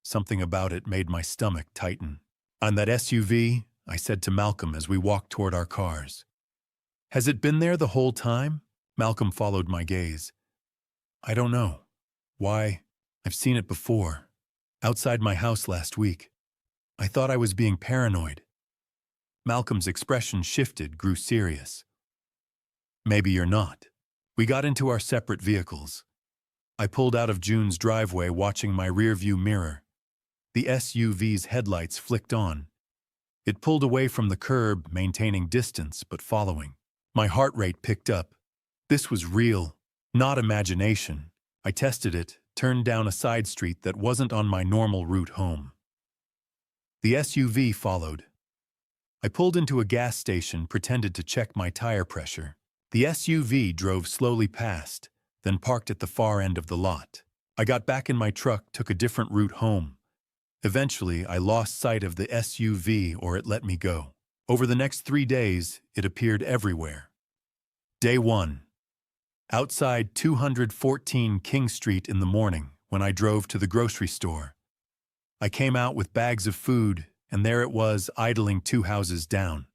Something about it made my stomach tighten. On that SUV, I said to Malcolm as we walked toward our cars. Has it been there the whole time? Malcolm followed my gaze. I don't know. Why? I've seen it before. Outside my house last week. I thought I was being paranoid. Malcolm's expression shifted, grew serious. Maybe you're not. We got into our separate vehicles. I pulled out of June's driveway, watching my rearview mirror. The SUV's headlights flicked on. It pulled away from the curb, maintaining distance but following. My heart rate picked up. This was real, not imagination. I tested it, turned down a side street that wasn't on my normal route home. The SUV followed. I pulled into a gas station, pretended to check my tire pressure. The SUV drove slowly past, then parked at the far end of the lot. I got back in my truck, took a different route home. Eventually, I lost sight of the SUV, or it let me go. Over the next 3 days, it appeared everywhere. Day 1. Outside 214 King Street in the morning, when I drove to the grocery store. I came out with bags of food, and there it was, idling 2 houses down.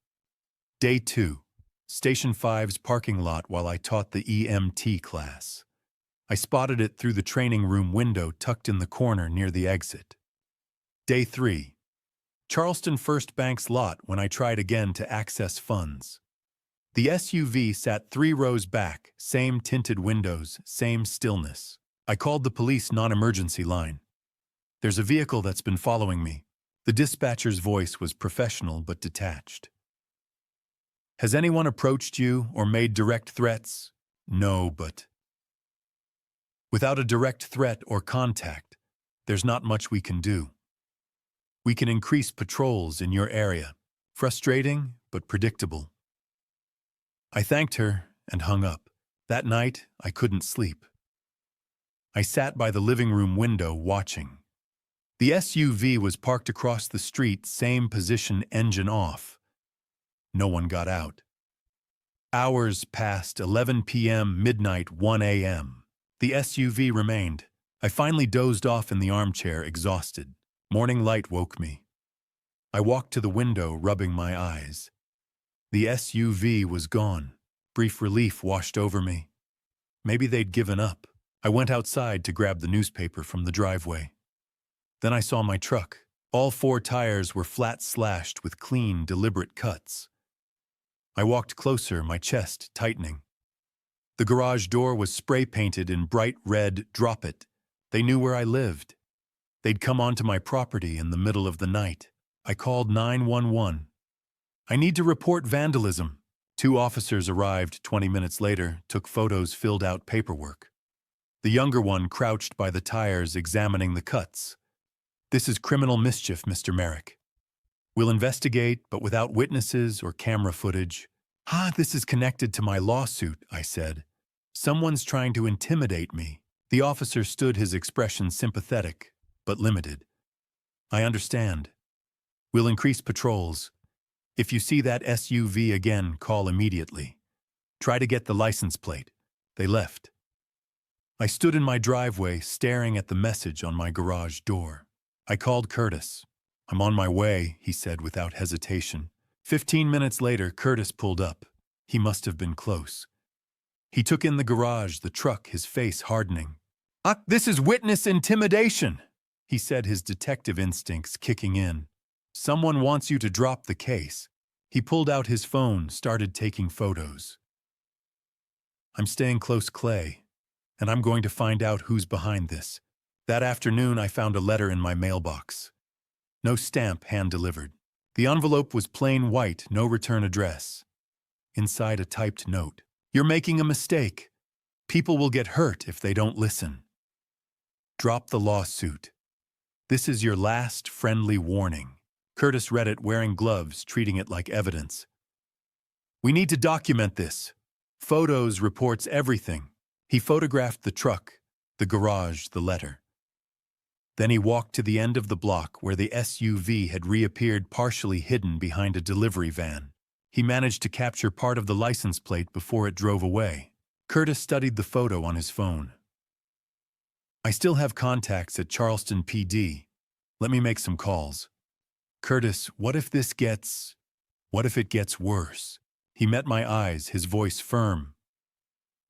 Day 2. Station 5's parking lot while I taught the EMT class. I spotted it through the training room window tucked in the corner near the exit. Day 3. Charleston First Bank's lot when I tried again to access funds. The SUV sat 3 rows back, same tinted windows, same stillness. I called the police non-emergency line. There's a vehicle that's been following me. The dispatcher's voice was professional but detached. Has anyone approached you or made direct threats? No, but... Without a direct threat or contact, there's not much we can do. We can increase patrols in your area. Frustrating, but predictable. I thanked her and hung up. That night, I couldn't sleep. I sat by the living room window watching. The SUV was parked across the street, same position, engine off. No one got out. Hours passed, 11 p.m., midnight, 1 a.m. The SUV remained. I finally dozed off in the armchair, exhausted. Morning light woke me. I walked to the window, rubbing my eyes. The SUV was gone. Brief relief washed over me. Maybe they'd given up. I went outside to grab the newspaper from the driveway. Then I saw my truck. All 4 tires were flat slashed with clean, deliberate cuts. I walked closer, my chest tightening. The garage door was spray-painted in bright red, "Drop it." They knew where I lived. They'd come onto my property in the middle of the night. I called 911. I need to report vandalism. 2 officers arrived 20 minutes later, took photos, filled out paperwork. The younger one crouched by the tires, examining the cuts. This is criminal mischief, Mr. Merrick. We'll investigate, but without witnesses or camera footage. This is connected to my lawsuit, I said. Someone's trying to intimidate me. The officer stood, his expression sympathetic, but limited. I understand. We'll increase patrols. If you see that SUV again, call immediately. Try to get the license plate. They left. I stood in my driveway, staring at the message on my garage door. I called Curtis. I'm on my way, he said without hesitation. 15 minutes later, Curtis pulled up. He must have been close. He took in the garage, the truck, his face hardening. This is witness intimidation, he said, his detective instincts kicking in. Someone wants you to drop the case. He pulled out his phone, started taking photos. I'm staying close, Clay, and I'm going to find out who's behind this. That afternoon, I found a letter in my mailbox. No stamp, hand-delivered. The envelope was plain white, no return address. Inside, a typed note. You're making a mistake. People will get hurt if they don't listen. Drop the lawsuit. This is your last friendly warning. Curtis read it, wearing gloves, treating it like evidence. We need to document this. Photos, reports, everything. He photographed the truck, the garage, the letter. Then he walked to the end of the block where the SUV had reappeared, partially hidden behind a delivery van. He managed to capture part of the license plate before it drove away. Curtis studied the photo on his phone. I still have contacts at Charleston PD. Let me make some calls. Curtis, what if it gets worse? He met my eyes, his voice firm.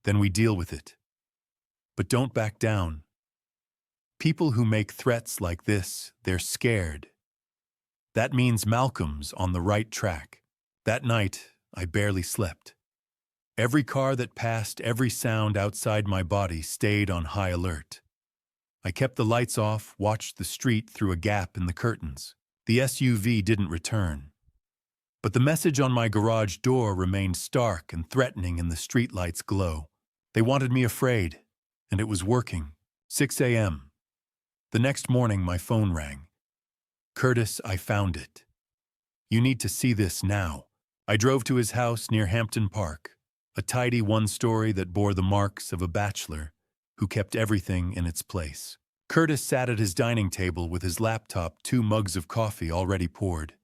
Then we deal with it. But don't back down. People who make threats like this, they're scared. That means Malcolm's on the right track. That night, I barely slept. Every car that passed, every sound outside my body stayed on high alert. I kept the lights off, watched the street through a gap in the curtains. The SUV didn't return. But the message on my garage door remained stark and threatening in the streetlight's glow. They wanted me afraid, and it was working. 6 a.m. The next morning, my phone rang. "Curtis, I found it. You need to see this now." I drove to his house near Hampton Park, a tidy one-story that bore the marks of a bachelor who kept everything in its place. Curtis sat at his dining table with his laptop, 2 mugs of coffee already poured.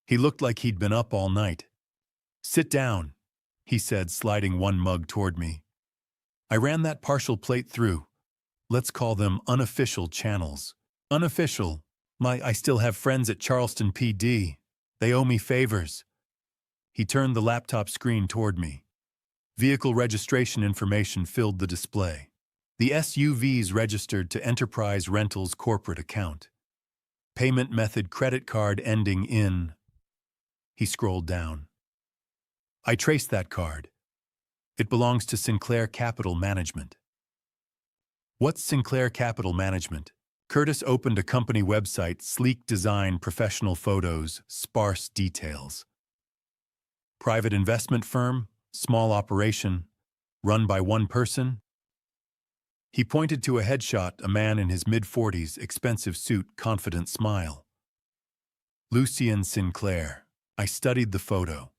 He looked like he'd been up all night. "Sit down," he said, sliding 1 mug toward me. I ran that partial plate through. Let's call them unofficial channels. Unofficial. I still have friends at Charleston PD. They owe me favors. He turned the laptop screen toward me. Vehicle registration information filled the display. The SUV's registered to Enterprise Rentals corporate account. Payment method credit card ending in... He scrolled down. I traced that card. It belongs to Sinclair Capital Management. What's Sinclair Capital Management? Curtis opened a company website, sleek design, professional photos, sparse details. Private investment firm, small operation, run by one person. He pointed to a headshot, a man in his mid-40s, expensive suit, confident smile. Lucien Sinclair. I studied the photo.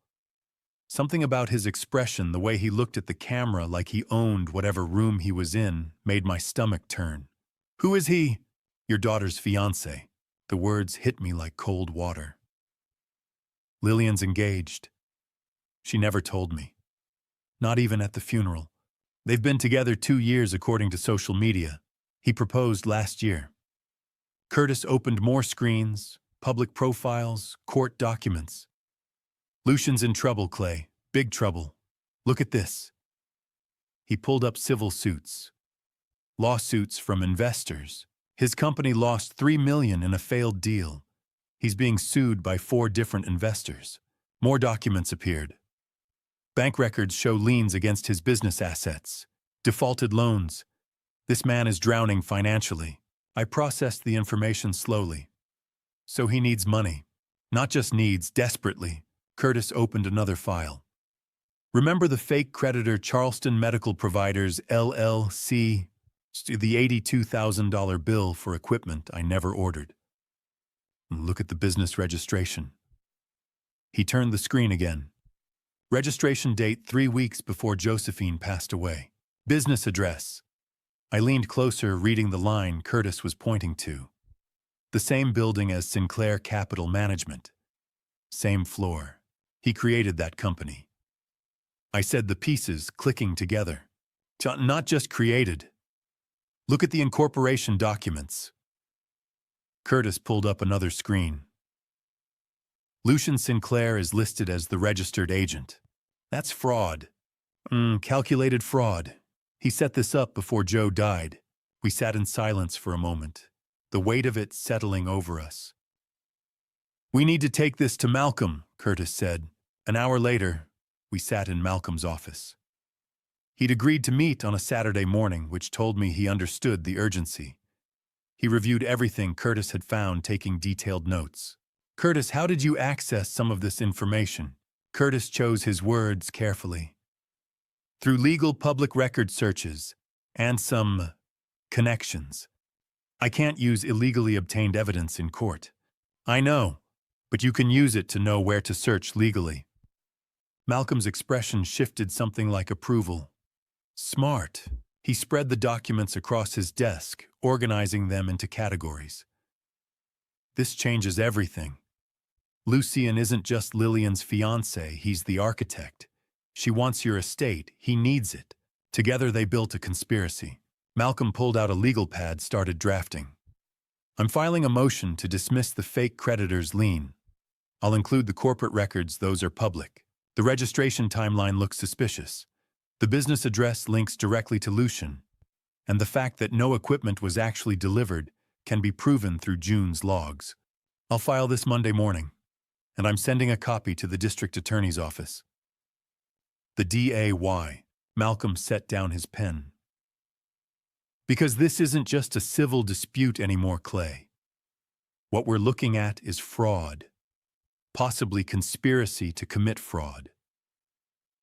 Something about his expression, the way he looked at the camera like he owned whatever room he was in, made my stomach turn. "Who is he?" "Your daughter's fiancé." The words hit me like cold water. "Lillian's engaged. She never told me. Not even at the funeral. They've been together 2 years according to social media. He proposed last year." Curtis opened more screens, public profiles, court documents. "Lucian's in trouble, Clay. Big trouble. Look at this." He pulled up civil suits. Lawsuits from investors. His company lost $3 million in a failed deal. He's being sued by 4 different investors. More documents appeared. Bank records show liens against his business assets. Defaulted loans. This man is drowning financially. I processed the information slowly. So he needs money. Not just needs, desperately. Curtis opened another file. "Remember the fake creditor Charleston Medical Providers, LLC? The $82,000 bill for equipment I never ordered. Look at the business registration." He turned the screen again. Registration date 3 weeks before Josephine passed away. Business address. I leaned closer, reading the line Curtis was pointing to. The same building as Sinclair Capital Management. Same floor. He created that company. I said the pieces clicking together. Not just created. Look at the incorporation documents. Curtis pulled up another screen. Lucien Sinclair is listed as the registered agent. That's fraud. Calculated fraud. He set this up before Joe died. We sat in silence for a moment, the weight of it settling over us. "We need to take this to Malcolm," Curtis said. An hour later, we sat in Malcolm's office. He'd agreed to meet on a Saturday morning, which told me he understood the urgency. He reviewed everything Curtis had found, taking detailed notes. "Curtis, how did you access some of this information?" Curtis chose his words carefully. "Through legal public record searches and some connections. I can't use illegally obtained evidence in court." "I know, but you can use it to know where to search legally." Malcolm's expression shifted, something like approval. "Smart." He spread the documents across his desk, organizing them into categories. "This changes everything. Lucien isn't just Lillian's fiancé, he's the architect. She wants your estate, he needs it. Together they built a conspiracy." Malcolm pulled out a legal pad, started drafting. "I'm filing a motion to dismiss the fake creditor's lien. I'll include the corporate records, those are public. The registration timeline looks suspicious. The business address links directly to Lucien. And the fact that no equipment was actually delivered can be proven through June's logs. I'll file this Monday morning, and I'm sending a copy to the district attorney's office. The DAY. Malcolm set down his pen. Because this isn't just a civil dispute anymore, Clay. What we're looking at is fraud, possibly conspiracy to commit fraud.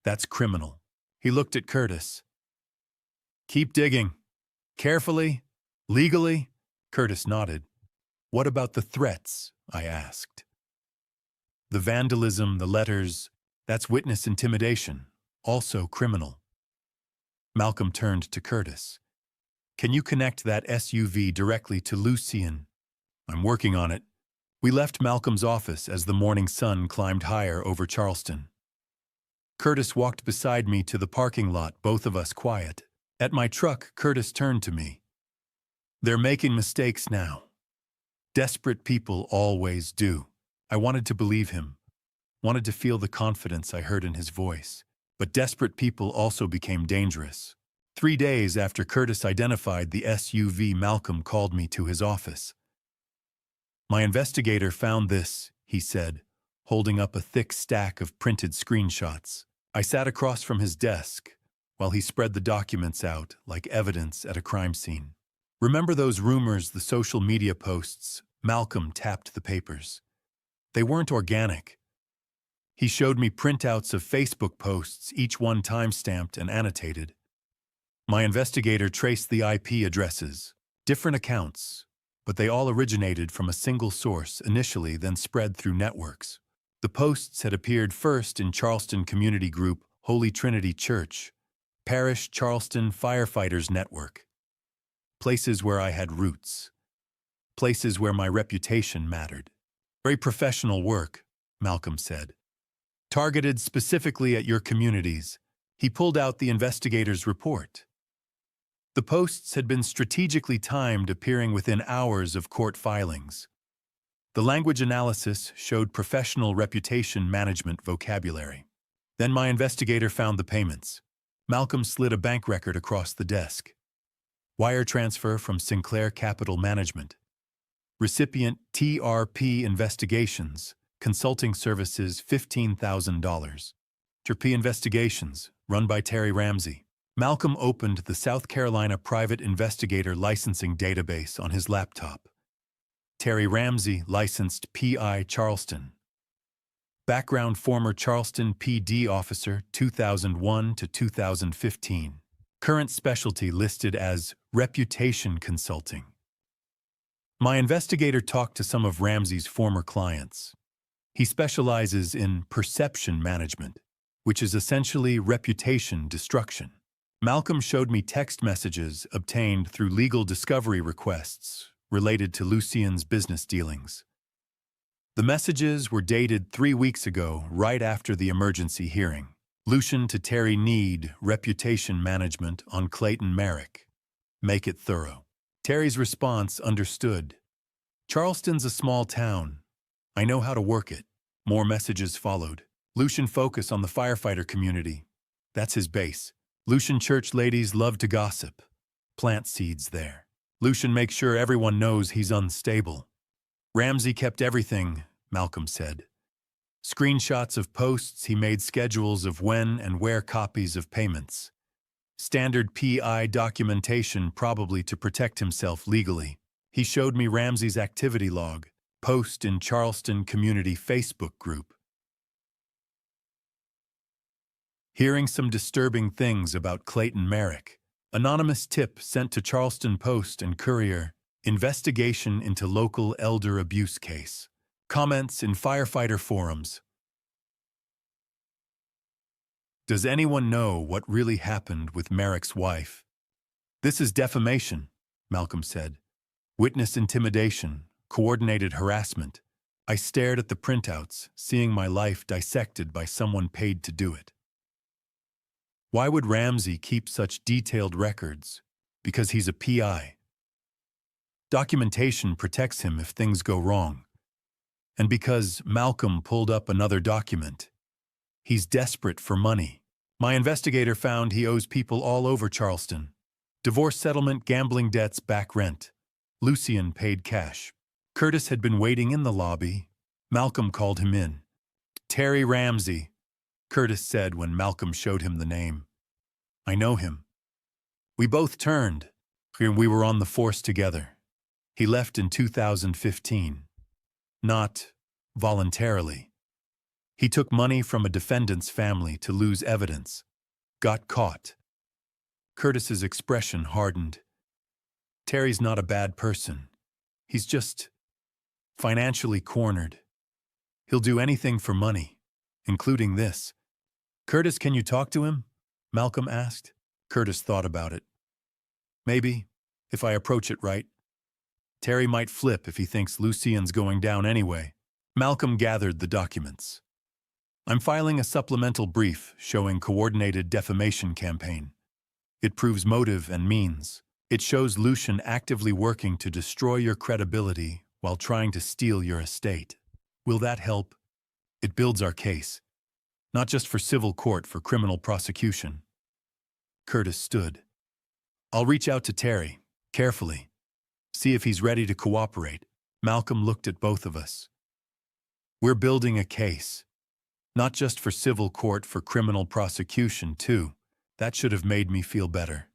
That's criminal. He looked at Curtis. Keep digging. Carefully? Legally? Curtis nodded. What about the threats? I asked. The vandalism, the letters, that's witness intimidation, also criminal. Malcolm turned to Curtis. Can you connect that SUV directly to Lucien? I'm working on it. We left Malcolm's office as the morning sun climbed higher over Charleston. Curtis walked beside me to the parking lot, both of us quiet. At my truck, Curtis turned to me. They're making mistakes now. Desperate people always do. I wanted to believe him, wanted to feel the confidence I heard in his voice. But desperate people also became dangerous. 3 days after Curtis identified the SUV, Malcolm called me to his office. My investigator found this, he said, holding up a thick stack of printed screenshots. I sat across from his desk while he spread the documents out like evidence at a crime scene. Remember those rumors, the social media posts? Malcolm tapped the papers. They weren't organic. He showed me printouts of Facebook posts, each one time-stamped and annotated. My investigator traced the IP addresses, different accounts, but they all originated from a single source initially, then spread through networks. The posts had appeared first in Charleston Community Group, Holy Trinity Church, Parish Charleston Firefighters Network. Places where I had roots. Places where my reputation mattered. Very professional work, Malcolm said. Targeted specifically at your communities. He pulled out the investigator's report. The posts had been strategically timed, appearing within hours of court filings. The language analysis showed professional reputation management vocabulary. Then my investigator found the payments. Malcolm slid a bank record across the desk. Wire transfer from Sinclair Capital Management. Recipient TRP Investigations. Consulting services $15,000. TRP Investigations, run by Terry Ramsey. Malcolm opened the South Carolina Private Investigator Licensing Database on his laptop. Terry Ramsey, licensed PI Charleston. Background: former Charleston PD officer 2001 to 2015. Current specialty listed as reputation consulting. My investigator talked to some of Ramsey's former clients. He specializes in perception management, which is essentially reputation destruction. Malcolm showed me text messages obtained through legal discovery requests related to Lucien's business dealings. The messages were dated 3 weeks ago, right after the emergency hearing. Lucien to Terry: need reputation management on Clayton Merrick. Make it thorough. Terry's response: understood. Charleston's a small town. I know how to work it. More messages followed. Lucien: focus on the firefighter community. That's his base. Lucien: church ladies love to gossip. Plant seeds there. Lucien: make sure everyone knows he's unstable. Ramsey kept everything, Malcolm said. Screenshots of posts he made, schedules of when and where, copies of payments. Standard PI documentation, probably to protect himself legally. He showed me Ramsey's activity log, post in Charleston Community Facebook group. Hearing some disturbing things about Clayton Merrick. Anonymous tip sent to Charleston Post and Courier. Investigation into local elder abuse case. Comments in firefighter forums. Does anyone know what really happened with Merrick's wife? This is defamation, Malcolm said. Witness intimidation, coordinated harassment. I stared at the printouts, seeing my life dissected by someone paid to do it. Why would Ramsey keep such detailed records? Because he's a PI. Documentation protects him if things go wrong. And because Malcolm pulled up another document. He's desperate for money. My investigator found he owes people all over Charleston. Divorce settlement, gambling debts, back rent. Lucien paid cash. Curtis had been waiting in the lobby. Malcolm called him in. Terry Ramsey, Curtis said when Malcolm showed him the name. I know him. We both turned. We were on the force together. He left in 2015. Not voluntarily. He took money from a defendant's family to lose evidence. Got caught. Curtis's expression hardened. Terry's not a bad person. He's just financially cornered. He'll do anything for money, including this. Curtis, can you talk to him? Malcolm asked. Curtis thought about it. Maybe, if I approach it right. Terry might flip if he thinks Lucien's going down anyway. Malcolm gathered the documents. I'm filing a supplemental brief showing coordinated defamation campaign. It proves motive and means. It shows Lucien actively working to destroy your credibility while trying to steal your estate. Will that help? It builds our case. Not just for civil court, for criminal prosecution. Curtis stood. I'll reach out to Terry, carefully. See if he's ready to cooperate. Malcolm looked at both of us. We're building a case. Not just for civil court, for criminal prosecution, too. That should have made me feel better.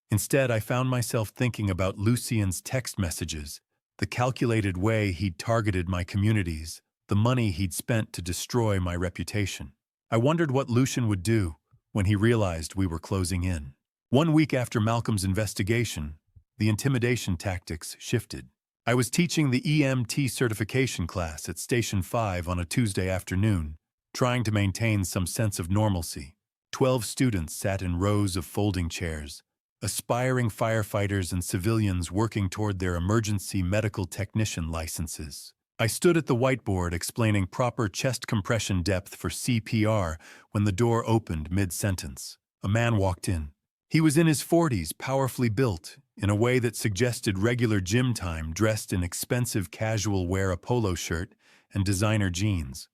Instead, I found myself thinking about Lucien's text messages, the calculated way he'd targeted my communities, the money he'd spent to destroy my reputation. I wondered what Lucien would do when he realized we were closing in. 1 week after Malcolm's investigation, the intimidation tactics shifted. I was teaching the EMT certification class at Station 5 on a Tuesday afternoon, trying to maintain some sense of normalcy. 12 students sat in rows of folding chairs, aspiring firefighters and civilians working toward their emergency medical technician licenses. I stood at the whiteboard explaining proper chest compression depth for CPR when the door opened mid-sentence. A man walked in. He was in his 40s, powerfully built, in a way that suggested regular gym time, dressed in expensive casual wear, a polo shirt and designer jeans.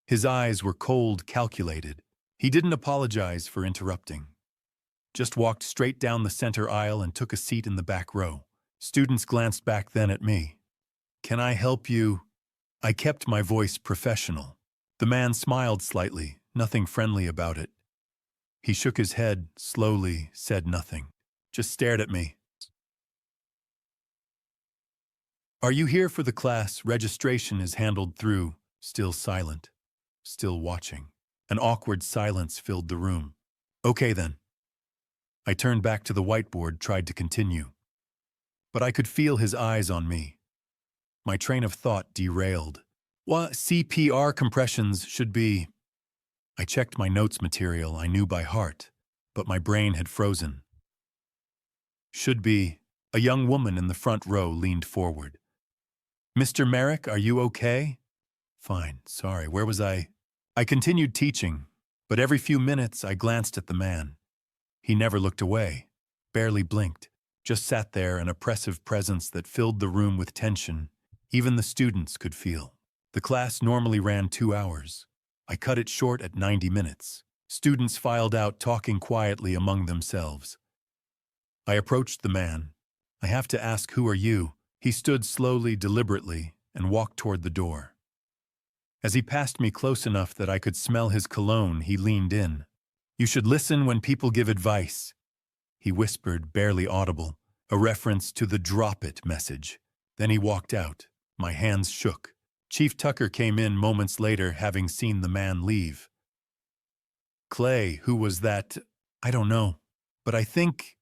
His eyes were cold, calculated. He didn't apologize for interrupting. Just walked straight down the center aisle and took a seat in the back row. Students glanced back then at me. Can I help you? I kept my voice professional. The man smiled slightly, nothing friendly about it. He shook his head, slowly, said nothing. Just stared at me. Are you here for the class? Registration is handled through. Still silent. Still watching. An awkward silence filled the room. Okay then. I turned back to the whiteboard, tried to continue. But I could feel his eyes on me. My train of thought derailed. What CPR compressions should be? I checked my notes material I knew by heart, but my brain had frozen. Should be. A young woman in the front row leaned forward. Mr. Merrick, are you okay? Fine, sorry, where was I? I continued teaching, but every few minutes I glanced at the man. He never looked away, barely blinked, just sat there, an oppressive presence that filled the room with tension. Even the students could feel. The class normally ran 2 hours. I cut it short at 90 minutes. Students filed out, talking quietly among themselves. I approached the man. I have to ask, who are you? He stood slowly, deliberately, and walked toward the door. As he passed me close enough that I could smell his cologne, he leaned in. You should listen when people give advice. He whispered, barely audible, a reference to the drop it message. Then he walked out. My hands shook. Chief Tucker came in moments later, having seen the man leave. Clay, who was that? I don't know. But I think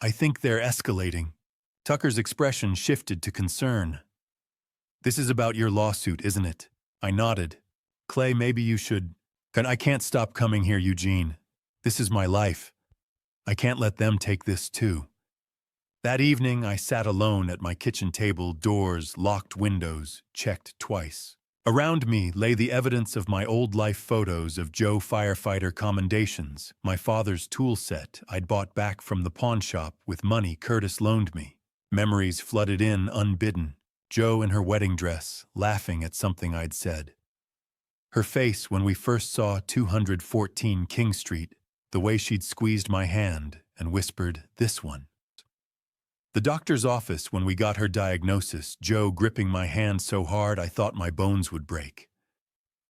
they're escalating. Tucker's expression shifted to concern. This is about your lawsuit, isn't it? I nodded. Clay, maybe you should. I can't stop coming here, Eugene. This is my life. I can't let them take this too. That evening, I sat alone at my kitchen table, doors, locked windows, checked twice. Around me lay the evidence of my old life photos of Joe firefighter commendations, my father's tool set I'd bought back from the pawn shop with money Curtis loaned me. Memories flooded in unbidden. Joe in her wedding dress, laughing at something I'd said. Her face when we first saw 214 King Street, the way she'd squeezed my hand and whispered, "This one." The doctor's office when we got her diagnosis, Joe gripping my hand so hard I thought my bones would break.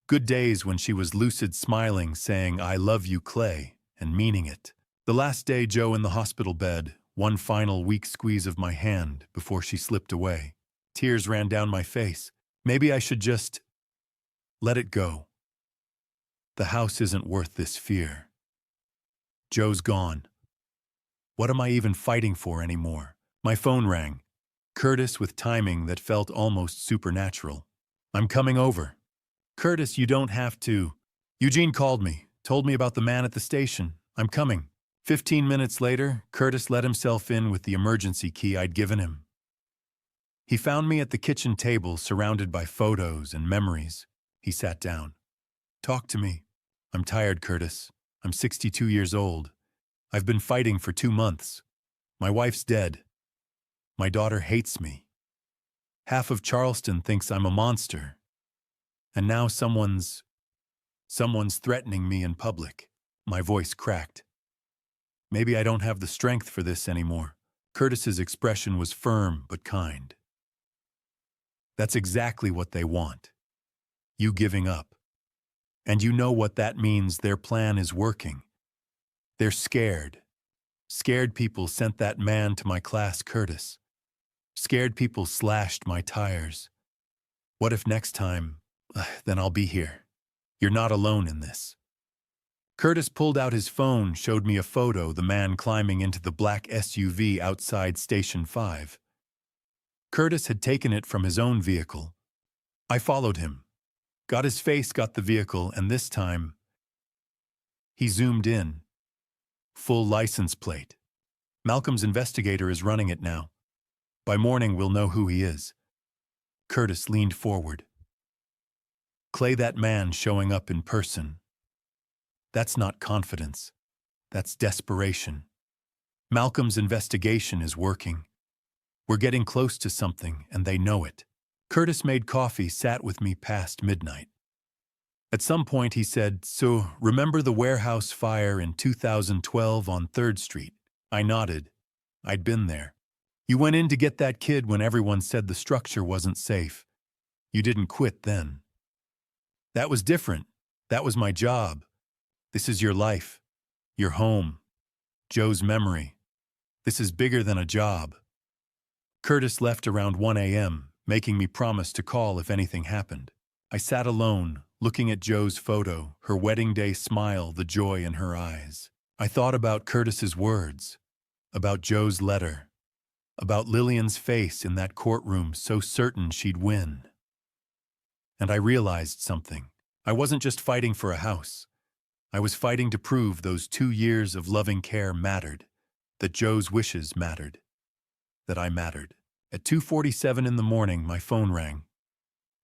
Good days when she was lucid smiling, saying, "I love you, Clay," and meaning it. The last day Joe in the hospital bed, one final weak squeeze of my hand before she slipped away. Tears ran down my face. Maybe I should just let it go. The house isn't worth this fear. Joe's gone. What am I even fighting for anymore? My phone rang. Curtis with timing that felt almost supernatural. "I'm coming over." "Curtis, you don't have to." "Eugene called me, told me about the man at the station. I'm coming." 15 minutes later, Curtis let himself in with the emergency key I'd given him. He found me at the kitchen table surrounded by photos and memories. He sat down. "Talk to me." "I'm tired, Curtis. I'm 62 years old. I've been fighting for 2 months. My wife's dead. My daughter hates me. Half of Charleston thinks I'm a monster. And now someone's threatening me in public." My voice cracked. Maybe I don't have the strength for this anymore. Curtis's expression was firm but kind. "That's exactly what they want. You giving up. And you know what that means. Their plan is working. They're scared. Scared people sent that man to my class, Curtis. Scared people slashed my tires. What if next time, then I'll be here. You're not alone in this." Curtis pulled out his phone, showed me a photo, the man climbing into the black SUV outside Station 5. Curtis had taken it from his own vehicle. I followed him. Got his face, got the vehicle, and this time, he zoomed in. Full license plate. Malcolm's investigator is running it now. By morning, we'll know who he is. Curtis leaned forward. "Clay, that man showing up in person. That's not confidence. That's desperation. Malcolm's investigation is working. We're getting close to something, and they know it." Curtis made coffee, sat with me past midnight. At some point he said, "So, remember the warehouse fire in 2012 on 3rd Street? I nodded. I'd been there. "You went in to get that kid when everyone said the structure wasn't safe. You didn't quit then." "That was different. That was my job. This is your life. Your home. Joe's memory. This is bigger than a job." Curtis left around 1 a.m., making me promise to call if anything happened. I sat alone, looking at Joe's photo, her wedding day smile, the joy in her eyes. I thought about Curtis's words, about Joe's letter, about Lillian's face in that courtroom so certain she'd win. And I realized something. I wasn't just fighting for a house. I was fighting to prove those 2 years of loving care mattered, that Joe's wishes mattered, that I mattered. At 2:47 in the morning, my phone rang.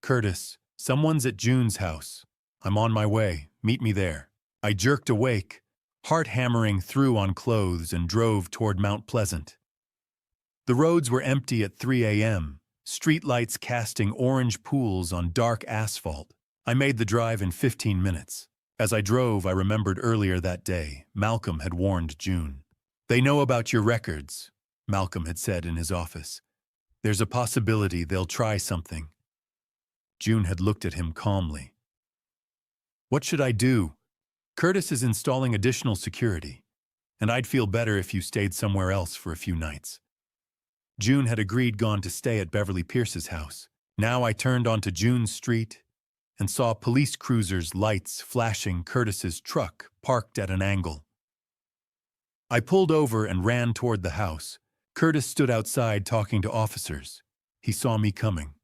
"Curtis, someone's at June's house. I'm on my way. Meet me there." I jerked awake, heart hammering through on clothes, and drove toward Mount Pleasant. The roads were empty at 3 a.m., streetlights casting orange pools on dark asphalt. I made the drive in 15 minutes. As I drove, I remembered earlier that day, Malcolm had warned June. "They know about your records," Malcolm had said in his office. "There's a possibility they'll try something." June had looked at him calmly. "What should I do?" "Curtis is installing additional security, and I'd feel better if you stayed somewhere else for a few nights." June had agreed gone to stay at Beverly Pierce's house. Now I turned onto June's street and saw police cruisers' lights flashing Curtis's truck parked at an angle. I pulled over and ran toward the house. Curtis stood outside talking to officers. He saw me coming.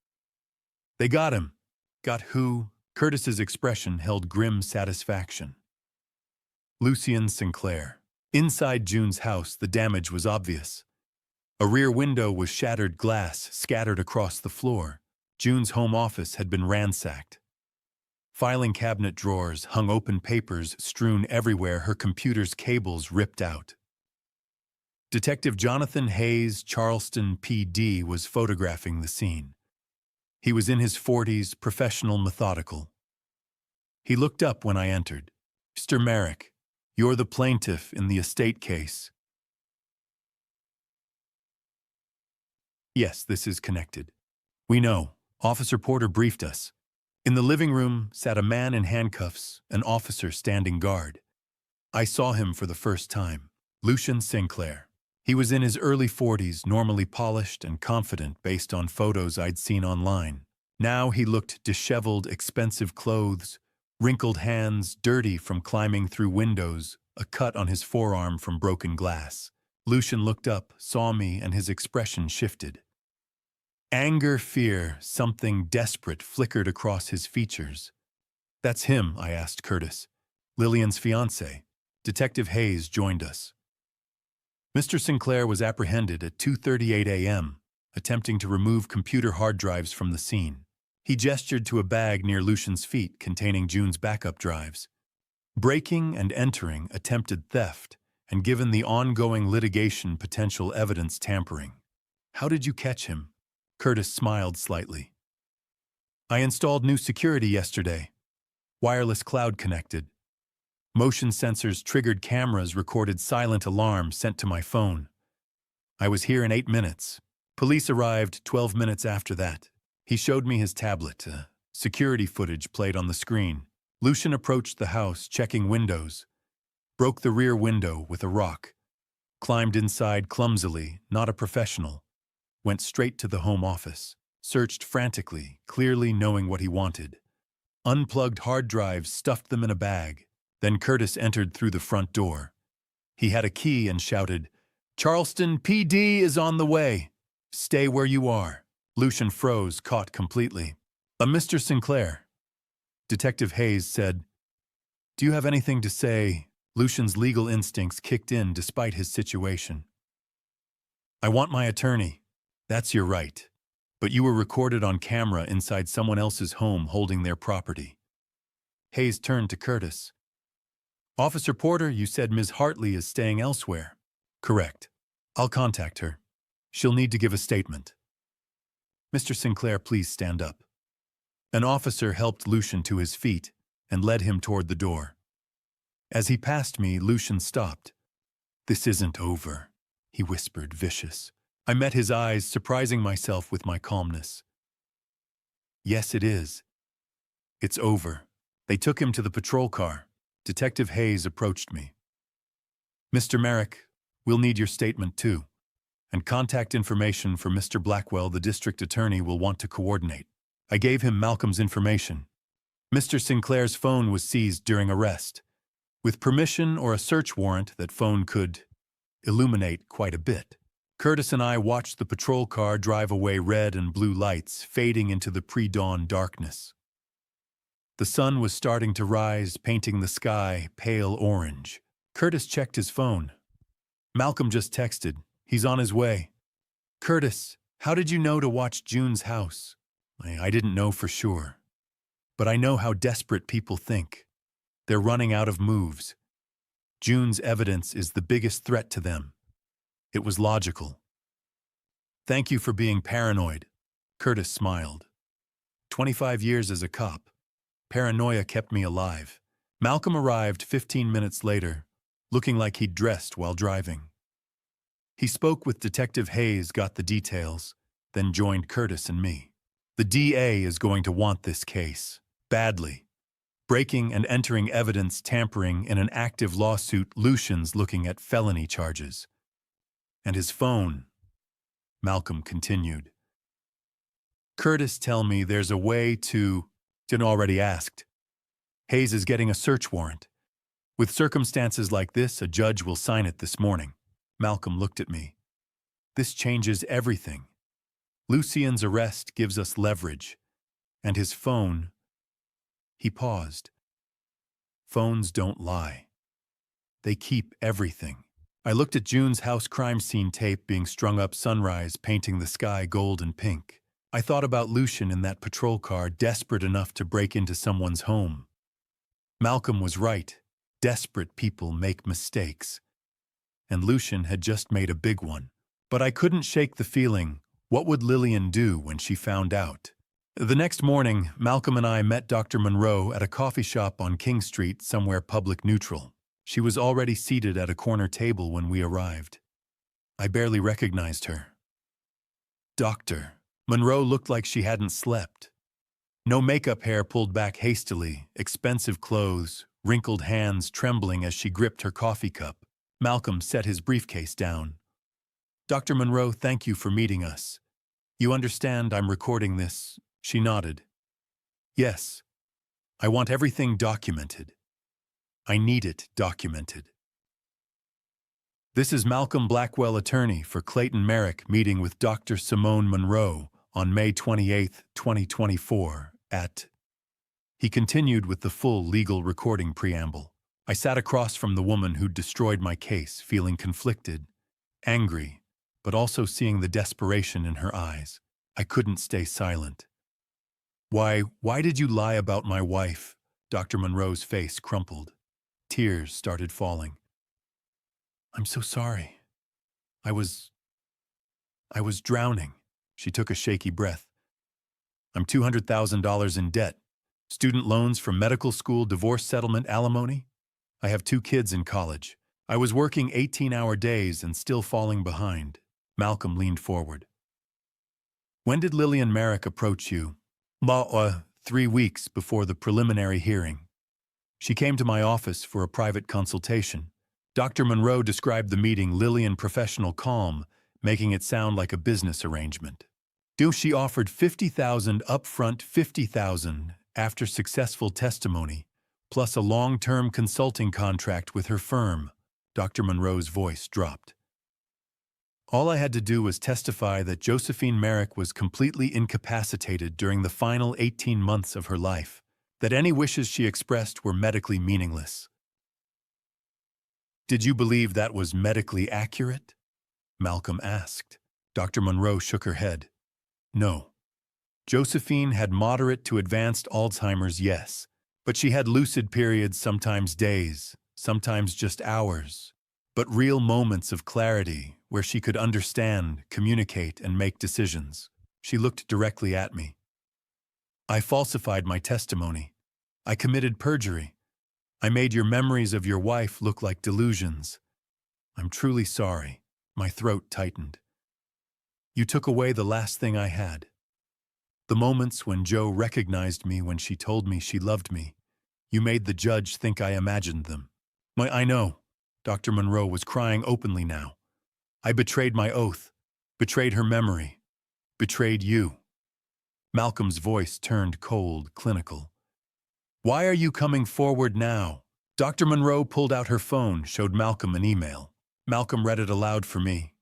"They got him." "Got who?" Curtis's expression held grim satisfaction. "Lucien Sinclair." Inside June's house, the damage was obvious. A rear window was shattered glass scattered across the floor. June's home office had been ransacked. Filing cabinet drawers hung open, papers strewn everywhere, her computer's cables ripped out. Detective Jonathan Hayes, Charleston PD, was photographing the scene. He was in his 40s, professional, methodical. He looked up when I entered. "Mr. Merrick, you're the plaintiff in the estate case." Yes, this is connected. We know. Officer Porter briefed us. In the living room sat a man in handcuffs, an officer standing guard. I saw him for the first time. Lucian Sinclair. He was in his early 40s, normally polished and confident based on photos I'd seen online. Now he looked disheveled, expensive clothes, wrinkled hands, dirty from climbing through windows, a cut on his forearm from broken glass. Lucian looked up, saw me, and his expression shifted. Anger, fear, something desperate flickered across his features. "That's him," I asked Curtis. "Lillian's fiancé." Detective Hayes joined us. Mr. Sinclair was apprehended at 2:38 a.m., attempting to remove computer hard drives from the scene. He gestured to a bag near Lucian's feet containing June's backup drives. Breaking and entering attempted theft, and given the ongoing litigation, potential evidence tampering. "How did you catch him?" Curtis smiled slightly. "I installed new security yesterday. Wireless cloud connected. Motion sensors triggered cameras recorded silent alarms sent to my phone. I was here in 8 minutes. Police arrived 12 minutes after that." He showed me his tablet. Security footage played on the screen. Lucian approached the house, checking windows. Broke the rear window with a rock. Climbed inside clumsily, not a professional. Went straight to the home office. Searched frantically, clearly knowing what he wanted. Unplugged hard drives, stuffed them in a bag. Then Curtis entered through the front door. He had a key and shouted, "Charleston PD is on the way. Stay where you are." Lucian froze, caught completely. Mr. Sinclair." Detective Hayes said, "Do you have anything to say?" Lucian's legal instincts kicked in despite his situation. "I want my attorney." "That's your right. But you were recorded on camera inside someone else's home holding their property." Hayes turned to Curtis. "Officer Porter, you said Ms. Hartley is staying elsewhere." "Correct. I'll contact her. She'll need to give a statement." "Mr. Sinclair, please stand up." An officer helped Lucian to his feet and led him toward the door. As he passed me, Lucian stopped. "This isn't over," he whispered, vicious. I met his eyes, surprising myself with my calmness. "Yes, it is. It's over." They took him to the patrol car. Detective Hayes approached me. "Mr. Merrick, we'll need your statement too. And contact information for Mr. Blackwell, the district attorney, will want to coordinate." I gave him Malcolm's information. Mr. Sinclair's phone was seized during arrest. With permission or a search warrant, that phone could illuminate quite a bit. Curtis and I watched the patrol car drive away, red and blue lights fading into the pre-dawn darkness. The sun was starting to rise, painting the sky pale orange. Curtis checked his phone. "Malcolm just texted. He's on his way." "Curtis, how did you know to watch June's house?" I didn't know for sure. But I know how desperate people think. They're running out of moves. June's evidence is the biggest threat to them. It was logical. "Thank you for being paranoid." Curtis smiled. 25 years as a cop. Paranoia kept me alive. Malcolm arrived 15 minutes later, looking like he'd dressed while driving. He spoke with Detective Hayes, got the details, then joined Curtis and me. "The DA is going to want this case. Badly. Breaking and entering evidence, tampering in an active lawsuit. Lucian's looking at felony charges. And his phone," Malcolm continued. "Curtis, tell me there's a way to..." Didn't already asked. "Hayes is getting a search warrant. With circumstances like this, a judge will sign it this morning." Malcolm looked at me. "This changes everything. Lucian's arrest gives us leverage. And his phone..." He paused. "Phones don't lie. They keep everything." I looked at June's house crime scene tape being strung up, sunrise painting the sky gold and pink. I thought about Lucian in that patrol car, desperate enough to break into someone's home. Malcolm was right. Desperate people make mistakes. And Lucian had just made a big one. But I couldn't shake the feeling, what would Lillian do when she found out? The next morning, Malcolm and I met Dr. Monroe at a coffee shop on King Street, somewhere public neutral. She was already seated at a corner table when we arrived. I barely recognized her. Doctor. Monroe looked like she hadn't slept. No makeup, hair pulled back hastily, expensive clothes, wrinkled hands trembling as she gripped her coffee cup. Malcolm set his briefcase down. Dr. Monroe, thank you for meeting us. You understand I'm recording this? She nodded. Yes. I want everything documented. I need it documented. This is Malcolm Blackwell, attorney for Clayton Merrick, meeting with Dr. Simone Monroe on May 28, 2024, at... He continued with the full legal recording preamble. I sat across from the woman who'd destroyed my case, feeling conflicted, angry, but also seeing the desperation in her eyes. I couldn't stay silent. Why did you lie about my wife? Dr. Monroe's face crumpled. Tears started falling. I'm so sorry. I was drowning. She took a shaky breath. I'm $200,000 in debt. Student loans from medical school, divorce settlement, alimony. I have 2 kids in college. I was working 18-hour days and still falling behind. Malcolm leaned forward. When did Lillian Merrick approach you? 3 weeks before the preliminary hearing. She came to my office for a private consultation. Dr. Monroe described the meeting Lillian professional calm, making it sound like a business arrangement. She offered $50,000 upfront, $50,000 after successful testimony, plus a long-term consulting contract with her firm. Dr. Monroe's voice dropped. All I had to do was testify that Josephine Merrick was completely incapacitated during the final 18 months of her life, that any wishes she expressed were medically meaningless. Did you believe that was medically accurate? Malcolm asked. Dr. Monroe shook her head. No. Josephine had moderate to advanced Alzheimer's, yes, but she had lucid periods, sometimes days, sometimes just hours, but real moments of clarity where she could understand, communicate, and make decisions. She looked directly at me. I falsified my testimony. I committed perjury. I made your memories of your wife look like delusions. I'm truly sorry. My throat tightened. You took away the last thing I had. The moments when Joe recognized me when she told me she loved me. You made the judge think I imagined them. I know. Dr. Monroe was crying openly now. I betrayed my oath, betrayed her memory, betrayed you. Malcolm's voice turned cold, clinical. Why are you coming forward now? Dr. Monroe pulled out her phone, showed Malcolm an email. Malcolm read it aloud for me.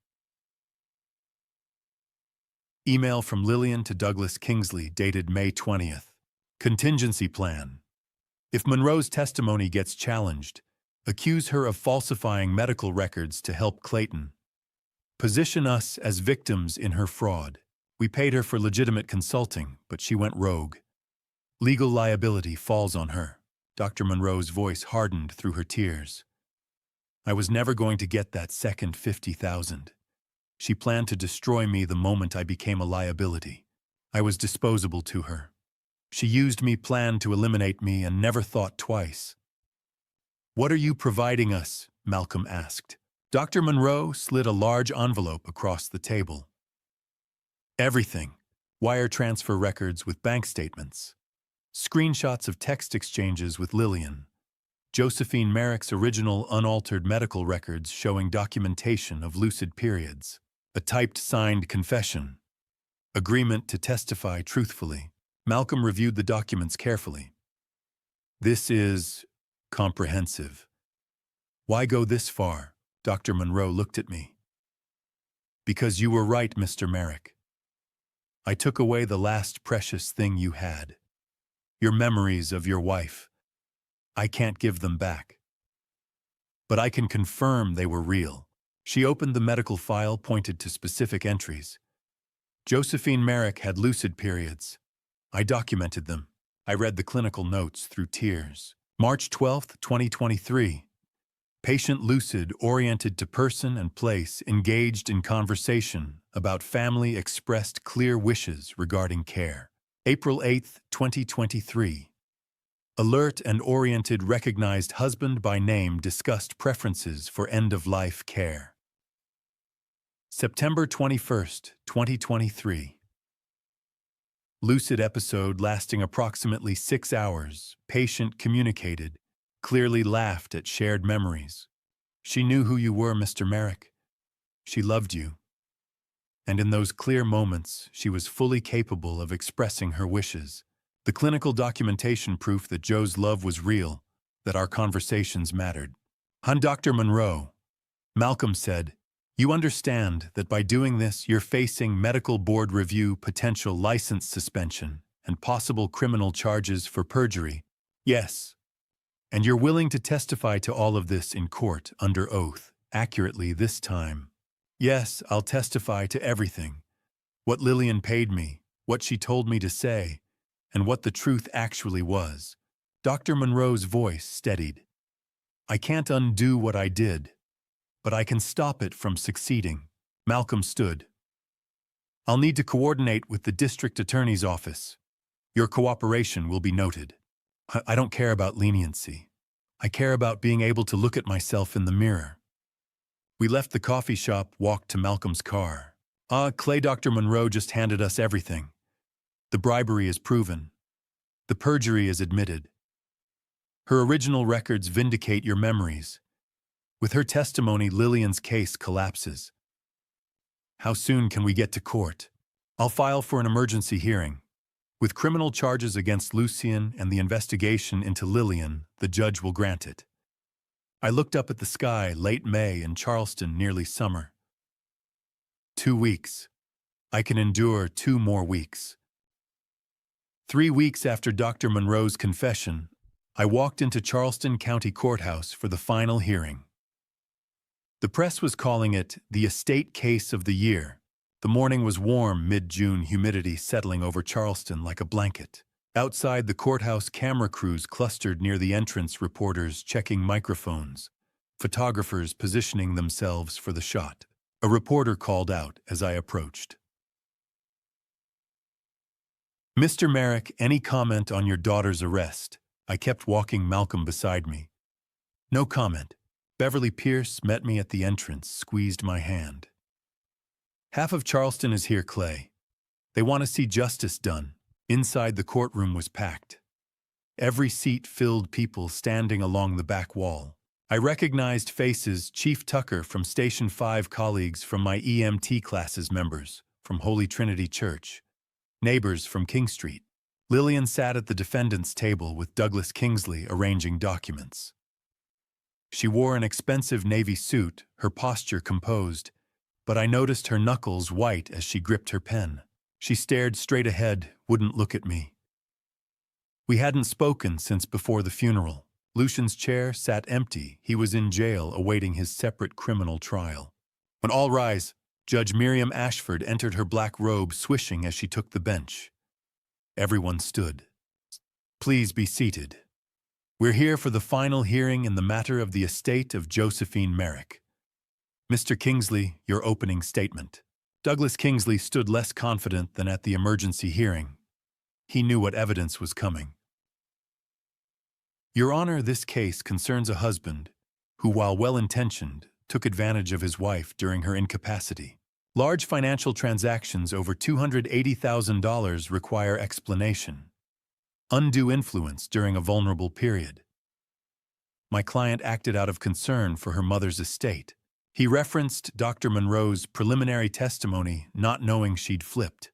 Email from Lillian to Douglas Kingsley, dated May 20th. Contingency plan. If Monroe's testimony gets challenged, accuse her of falsifying medical records to help Clayton. Position us as victims in her fraud. We paid her for legitimate consulting, but she went rogue. Legal liability falls on her. Dr. Monroe's voice hardened through her tears. I was never going to get that second $50,000. She planned to destroy me the moment I became a liability. I was disposable to her. She used me, planned to eliminate me, and never thought twice. What are you providing us? Malcolm asked. Dr. Monroe slid a large envelope across the table. Everything. Wire transfer records with bank statements. Screenshots of text exchanges with Lillian. Josephine Merrick's original unaltered medical records showing documentation of lucid periods. A typed signed confession. Agreement to testify truthfully. Malcolm reviewed the documents carefully. This is comprehensive. Why go this far? Dr. Monroe looked at me. Because you were right, Mr. Merrick. I took away the last precious thing you had. Your memories of your wife. I can't give them back. But I can confirm they were real. She opened the medical file, pointed to specific entries. Josephine Merrick had lucid periods. I documented them. I read the clinical notes through tears. March 12, 2023. Patient lucid, oriented to person and place, engaged in conversation about family, expressed clear wishes regarding care. April 8, 2023. Alert and oriented, recognized husband by name, discussed preferences for end-of-life care. September 21st, 2023. Lucid episode lasting approximately 6 hours. Patient communicated, clearly laughed at shared memories. She knew who you were, Mr. Merrick. She loved you. And in those clear moments, she was fully capable of expressing her wishes. The clinical documentation proof that Joe's love was real, that our conversations mattered. Dr. Monroe, Malcolm said, you understand that by doing this, you're facing medical board review, potential license suspension, and possible criminal charges for perjury. Yes. And you're willing to testify to all of this in court under oath, accurately this time. Yes, I'll testify to everything. What Lillian paid me, what she told me to say, and what the truth actually was. Dr. Monroe's voice steadied. I can't undo what I did, but I can stop it from succeeding. Malcolm stood. I'll need to coordinate with the district attorney's office. Your cooperation will be noted. I don't care about leniency. I care about being able to look at myself in the mirror. We left the coffee shop, walked to Malcolm's car. Clay, Dr. Monroe just handed us everything. The bribery is proven. The perjury is admitted. Her original records vindicate your memories. With her testimony, Lillian's case collapses. How soon can we get to court? I'll file for an emergency hearing. With criminal charges against Lucien and the investigation into Lillian, the judge will grant it. I looked up at the sky, late May in Charleston, nearly summer. 2 weeks. I can endure 2 more weeks. 3 weeks after Dr. Monroe's confession, I walked into Charleston County Courthouse for the final hearing. The press was calling it the estate case of the year. The morning was warm, mid-June humidity settling over Charleston like a blanket. Outside the courthouse, camera crews clustered near the entrance, reporters checking microphones, photographers positioning themselves for the shot. A reporter called out as I approached. Mr. Merrick, any comment on your daughter's arrest? I kept walking, Malcolm beside me. No comment. Beverly Pierce met me at the entrance, squeezed my hand. Half of Charleston is here, Clay. They want to see justice done. Inside, the courtroom was packed. Every seat filled, people standing along the back wall. I recognized faces: Chief Tucker from Station 5, colleagues from my EMT classes, members from Holy Trinity Church, neighbors from King Street. Lillian sat at the defendant's table with Douglas Kingsley arranging documents. She wore an expensive navy suit, her posture composed, but I noticed her knuckles white as she gripped her pen. She stared straight ahead, wouldn't look at me. We hadn't spoken since before the funeral. Lucian's chair sat empty. He was in jail awaiting his separate criminal trial. When all rise, Judge Miriam Ashford entered, her black robe swishing as she took the bench. Everyone stood. Please be seated. We're here for the final hearing in the matter of the estate of Josephine Merrick. Mr. Kingsley, your opening statement. Douglas Kingsley stood less confident than at the emergency hearing. He knew what evidence was coming. Your Honor, this case concerns a husband who, while well-intentioned, took advantage of his wife during her incapacity. Large financial transactions over $280,000 require explanation. Undue influence during a vulnerable period. My client acted out of concern for her mother's estate. He referenced Dr. Monroe's preliminary testimony, not knowing she'd flipped.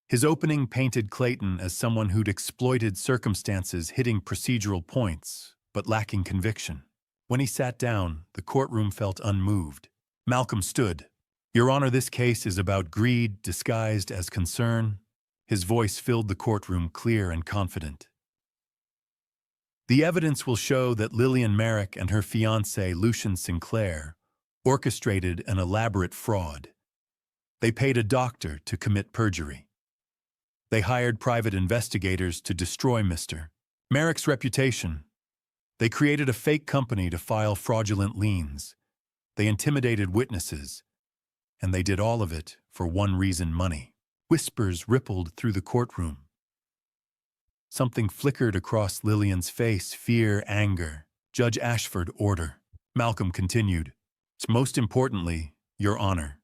His opening painted Clayton as someone who'd exploited circumstances, hitting procedural points, but lacking conviction. When he sat down, the courtroom felt unmoved. Malcolm stood. Your Honor, this case is about greed disguised as concern. His voice filled the courtroom, clear and confident. The evidence will show that Lillian Merrick and her fiancé, Lucian Sinclair, orchestrated an elaborate fraud. They paid a doctor to commit perjury. They hired private investigators to destroy Mr. Merrick's reputation. They created a fake company to file fraudulent liens. They intimidated witnesses. And they did all of it for one reason: money. Whispers rippled through the courtroom. Something flickered across Lillian's face: fear, anger. Judge Ashford, order. Malcolm continued. Most importantly, Your Honor,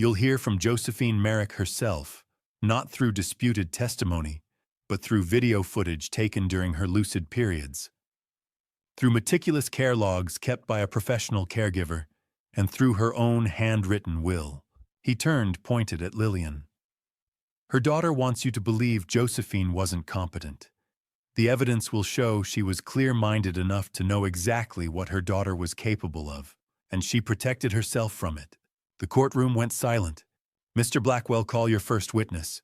You'll hear from Josephine Merrick herself, not through disputed testimony, but through video footage taken during her lucid periods. Through meticulous care logs kept by a professional caregiver, and through her own handwritten will. He turned, pointed at Lillian. Her daughter wants you to believe Josephine wasn't competent. The evidence will show she was clear-minded enough to know exactly what her daughter was capable of, and she protected herself from it. The courtroom went silent. Mr. Blackwell, call your first witness.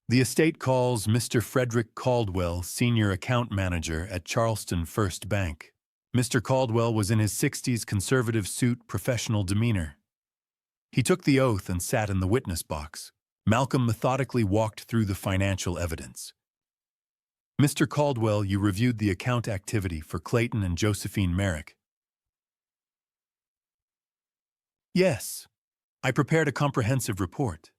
The estate calls Mr. Frederick Caldwell, Senior Account Manager at Charleston First Bank. Mr. Caldwell was in his 60s, conservative suit, professional demeanor. He took the oath and sat in the witness box. Malcolm methodically walked through the financial evidence. Mr. Caldwell, you reviewed the account activity for Clayton and Josephine Merrick. Yes. I prepared a comprehensive report.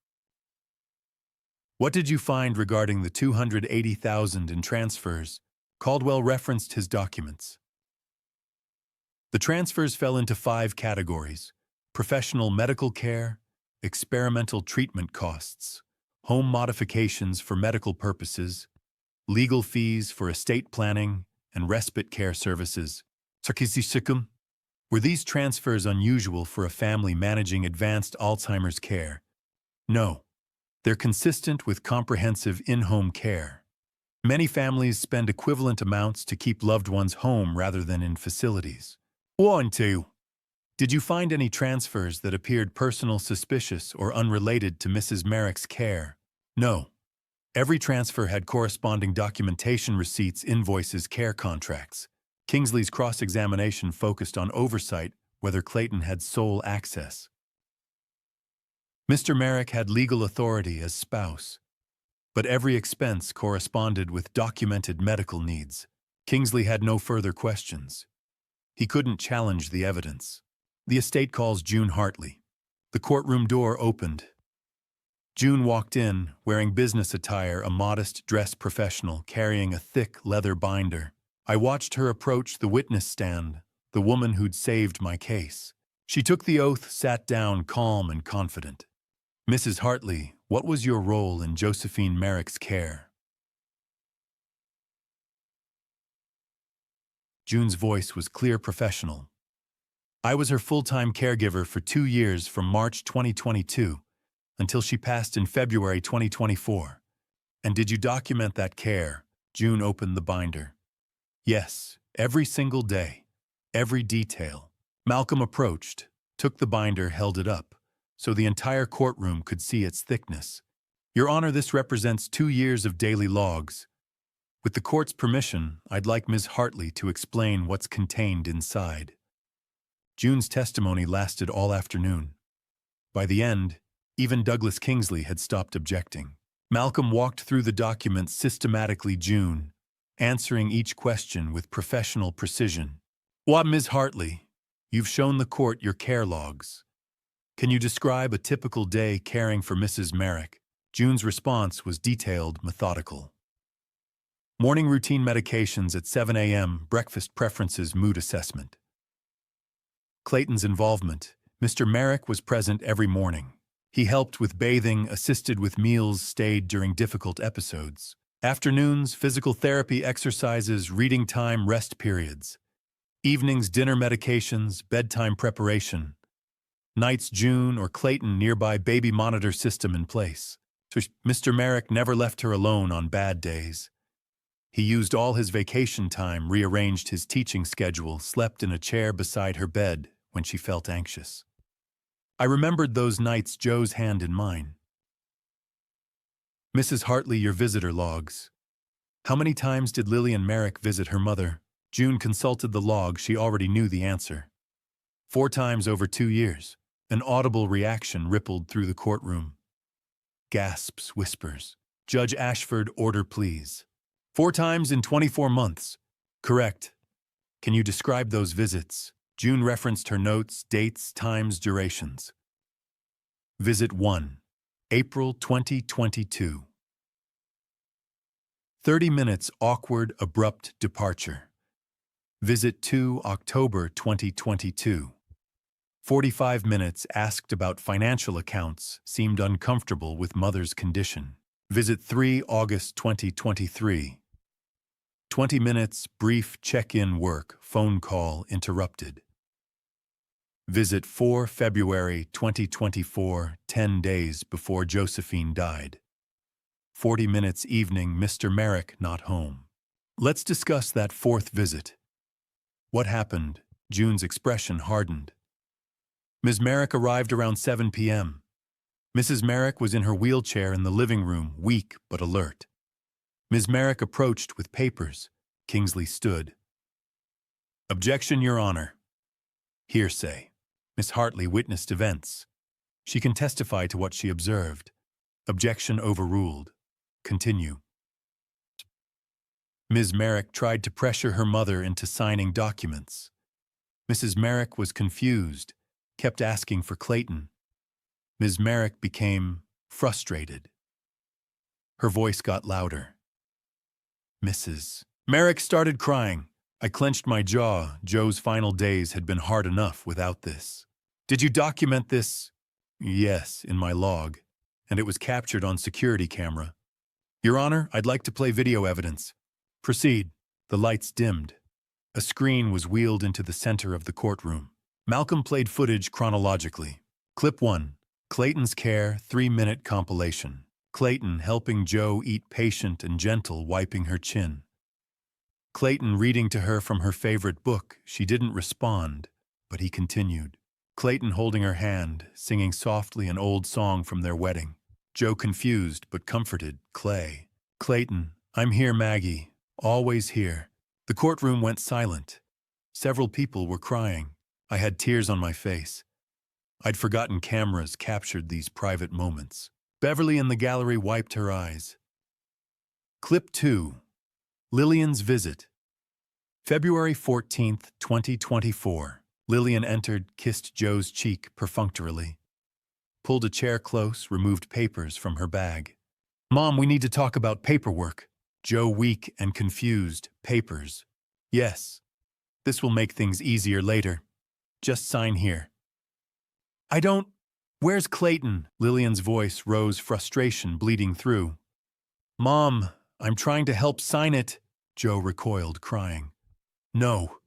What did you find regarding the $280,000 in transfers? Caldwell referenced his documents. The transfers fell into 5 categories: professional medical care, experimental treatment costs, home modifications for medical purposes, legal fees for estate planning, and respite care services. Were these transfers unusual for a family managing advanced Alzheimer's care? No. They're consistent with comprehensive in-home care. Many families spend equivalent amounts to keep loved ones home rather than in facilities. 1, 2. Did you find any transfers that appeared personal, suspicious, or unrelated to Mrs. Merrick's care? No. Every transfer had corresponding documentation, receipts, invoices, care contracts. Kingsley's cross-examination focused on oversight, whether Clayton had sole access. Mr. Merrick had legal authority as spouse, but every expense corresponded with documented medical needs. Kingsley had no further questions. He couldn't challenge the evidence. The estate calls June Hartley. The courtroom door opened. June walked in, wearing business attire, a modest dressed professional carrying a thick leather binder. I watched her approach the witness stand, the woman who'd saved my case. She took the oath, sat down, calm and confident. Mrs. Hartley, what was your role in Josephine Merrick's care? June's voice was clear, professional. I was her full-time caregiver for 2 years, from March 2022 until she passed in February 2024. And did you document that care? June opened the binder. Yes, every single day, every detail. Malcolm approached, took the binder, held it up, so the entire courtroom could see its thickness. Your Honor, this represents 2 years of daily logs. With the court's permission, I'd like Ms. Hartley to explain what's contained inside. June's testimony lasted all afternoon. By the end, even Douglas Kingsley had stopped objecting. Malcolm walked through the documents systematically, June, answering each question with professional precision. What, Ms. Hartley, you've shown the court your care logs. Can you describe a typical day caring for Mrs. Merrick? June's response was detailed, methodical. Morning routine medications at 7 a.m., breakfast preferences, mood assessment. Clayton's involvement. Mr. Merrick was present every morning. He helped with bathing, assisted with meals, stayed during difficult episodes. Afternoons, physical therapy, exercises, reading time, rest periods. Evenings, dinner, medications, bedtime preparation. Nights, June or Clayton, nearby baby monitor system in place. So Mr. Merrick never left her alone on bad days. He used all his vacation time, rearranged his teaching schedule, slept in a chair beside her bed when she felt anxious. I remembered those nights, Joe's hand in mine. Mrs. Hartley, your visitor logs. How many times did Lillian Merrick visit her mother? June consulted the log. She already knew the answer. 4 times over 2 years. An audible reaction rippled through the courtroom. Gasps, whispers. Judge Ashford, order please. 4 times in 24 months. Correct. Can you describe those visits? June referenced her notes, dates, times, durations. Visit 1, April 2022. 30 minutes, awkward, abrupt departure. Visit 2, October 2022. 45 minutes asked about financial accounts seemed uncomfortable with mother's condition. Visit 3 August 2023. 20 minutes brief check-in work, phone call interrupted. Visit 4 February 2024, 10 days before Josephine died. 40 minutes evening, Mr. Merrick not home. Let's discuss that fourth visit. What happened? June's expression hardened. Ms. Merrick arrived around 7 p.m. Mrs. Merrick was in her wheelchair in the living room, weak but alert. Ms. Merrick approached with papers. Kingsley stood. Objection, Your Honor. Hearsay. Miss Hartley witnessed events. She can testify to what she observed. Objection overruled. Continue. Ms. Merrick tried to pressure her mother into signing documents. Mrs. Merrick was confused, kept asking for Clayton. Ms. Merrick became frustrated. Her voice got louder. Mrs. Merrick started crying. I clenched my jaw. Joe's final days had been hard enough without this. Did you document this? Yes, in my log, and it was captured on security camera. Your Honor, I'd like to play video evidence. Proceed. The lights dimmed. A screen was wheeled into the center of the courtroom. Malcolm played footage chronologically. Clip 1. Clayton's Care 3-minute compilation. Clayton helping Joe eat patient and gentle, wiping her chin. Clayton reading to her from her favorite book. She didn't respond, but he continued. Clayton holding her hand, singing softly an old song from their wedding. Joe confused but comforted. Clayton, I'm here, Maggie. Always here. The courtroom went silent. Several people were crying. I had tears on my face. I'd forgotten cameras captured these private moments. Beverly in the gallery wiped her eyes. Clip 2. Lillian's visit. February 14th, 2024. Lillian entered, kissed Joe's cheek perfunctorily. Pulled a chair close, removed papers from her bag. Mom, we need to talk about paperwork. Joe, weak and confused. Papers. Yes. This will make things easier later. Just sign here. I don't... Where's Clayton? Lillian's voice rose, frustration bleeding through. Mom, I'm trying to help sign it. Joe recoiled, crying. No.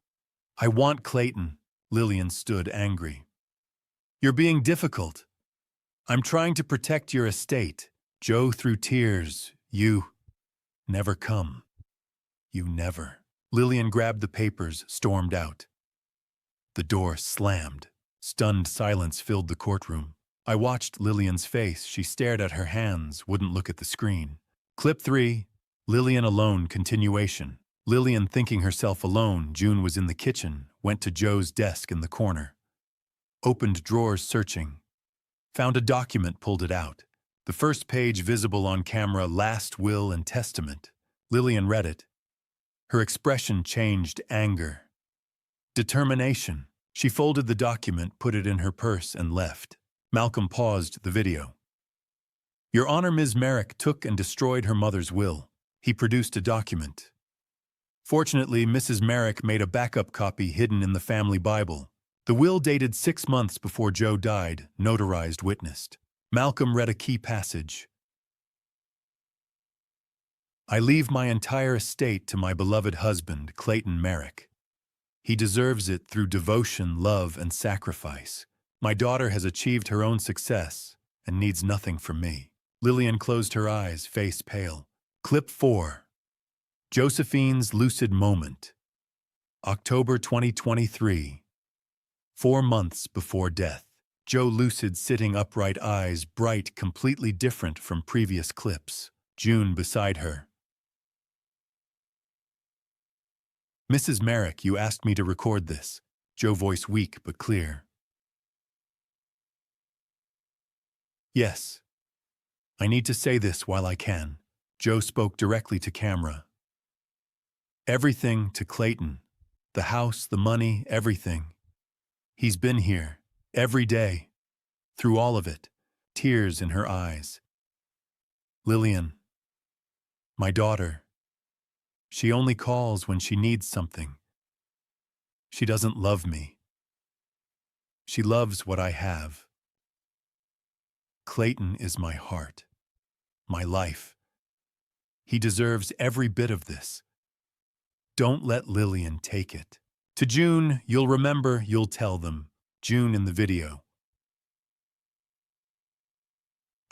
I want Clayton. Lillian stood angry. You're being difficult. I'm trying to protect your estate. Joe through tears. You never come. You never. Lillian grabbed the papers, stormed out. The door slammed. Stunned silence filled the courtroom. I watched Lillian's face. She stared at her hands, wouldn't look at the screen. Clip 3. Lillian alone, continuation. Lillian thinking herself alone. June was in the kitchen, went to Joe's desk in the corner. Opened drawers searching. Found a document, pulled it out. The first page visible on camera, last will and testament. Lillian read it. Her expression changed, anger. Determination. She folded the document, put it in her purse, and left. Malcolm paused the video. Your Honor, Ms. Merrick took and destroyed her mother's will. He produced a document. Fortunately, Mrs. Merrick made a backup copy hidden in the family Bible. The will dated 6 months before Joe died, notarized, witnessed. Malcolm read a key passage. I leave my entire estate to my beloved husband, Clayton Merrick. He deserves it through devotion, love, and sacrifice. My daughter has achieved her own success and needs nothing from me. Lillian closed her eyes, face pale. Clip 4. Josephine's lucid moment. October 2023. 4 months before death. Joe lucid, sitting upright, eyes bright, completely different from previous clips. June beside her. Mrs. Merrick, you asked me to record this. Joe, voice weak but clear. Yes. I need to say this while I can. Joe spoke directly to camera. Everything to Clayton. The house, the money, everything. He's been here. Every day. Through all of it. Tears in her eyes. Lillian. My daughter. She only calls when she needs something. She doesn't love me. She loves what I have. Clayton is my heart, my life. He deserves every bit of this. Don't let Lillian take it. To June, you'll remember, you'll tell them. June in the video.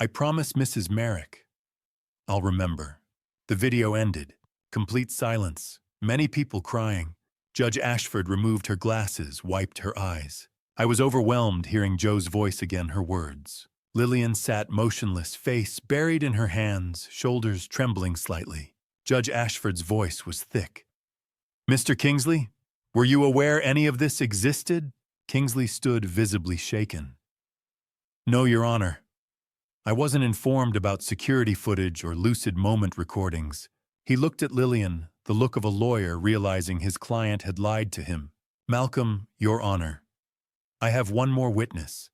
I promise Mrs. Merrick. I'll remember. The video ended. Complete silence. Many people crying. Judge Ashford removed her glasses, wiped her eyes. I was overwhelmed hearing Joe's voice again, her words. Lillian sat motionless, face buried in her hands, shoulders trembling slightly. Judge Ashford's voice was thick. Mr. Kingsley, were you aware any of this existed? Kingsley stood visibly shaken. No, Your Honor. I wasn't informed about security footage or lucid moment recordings. He looked at Lillian, the look of a lawyer realizing his client had lied to him. Malcolm, Your Honor, I have one more witness.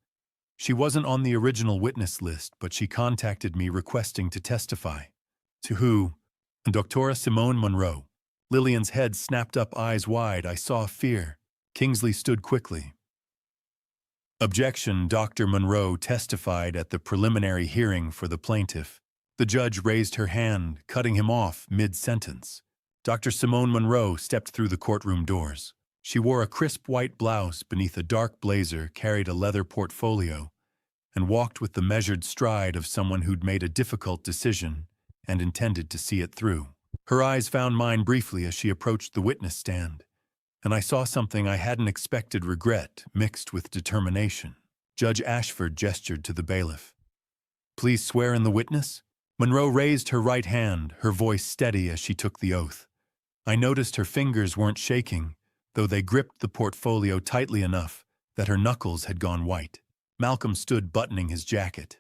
She wasn't on the original witness list, but she contacted me requesting to testify. To who? Dr. Simone Monroe. Lillian's head snapped up, eyes wide. I saw fear. Kingsley stood quickly. Objection. Dr. Monroe testified at the preliminary hearing for the plaintiff. The judge raised her hand, cutting him off mid-sentence. Dr. Simone Monroe stepped through the courtroom doors. She wore a crisp white blouse beneath a dark blazer, carried a leather portfolio, and walked with the measured stride of someone who'd made a difficult decision and intended to see it through. Her eyes found mine briefly as she approached the witness stand, and I saw something I hadn't expected: regret mixed with determination. Judge Ashford gestured to the bailiff. Please swear in the witness? Monroe raised her right hand, her voice steady as she took the oath. I noticed her fingers weren't shaking, though they gripped the portfolio tightly enough that her knuckles had gone white. Malcolm stood buttoning his jacket.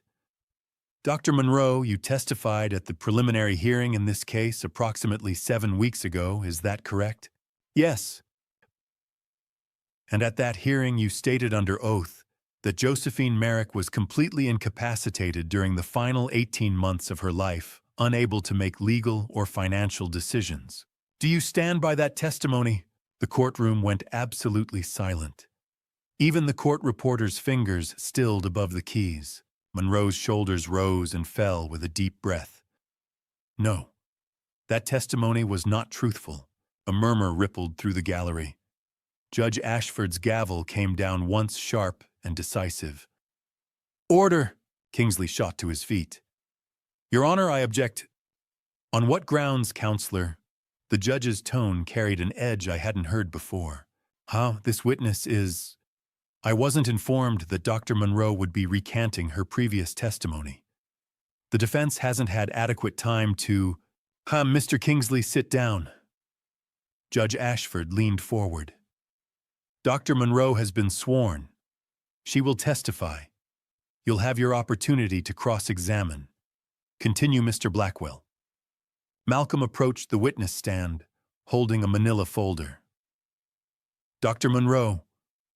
Dr. Monroe, you testified at the preliminary hearing in this case approximately 7 weeks ago, is that correct? Yes. And at that hearing you stated under oath that Josephine Merrick was completely incapacitated during the final 18 months of her life, unable to make legal or financial decisions. Do you stand by that testimony? The courtroom went absolutely silent. Even the court reporter's fingers stilled above the keys. Monroe's shoulders rose and fell with a deep breath. No, that testimony was not truthful. A murmur rippled through the gallery. Judge Ashford's gavel came down once, sharp and decisive. Order! Kingsley shot to his feet. Your Honor, I object. On what grounds, Counselor? The judge's tone carried an edge I hadn't heard before. This witness is... I wasn't informed that Dr. Monroe would be recanting her previous testimony. The defense hasn't had adequate time to... Mr. Kingsley, sit down. Judge Ashford leaned forward. Dr. Monroe has been sworn. She will testify. You'll have your opportunity to cross-examine. Continue, Mr. Blackwell. Malcolm approached the witness stand, holding a manila folder. Dr. Monroe,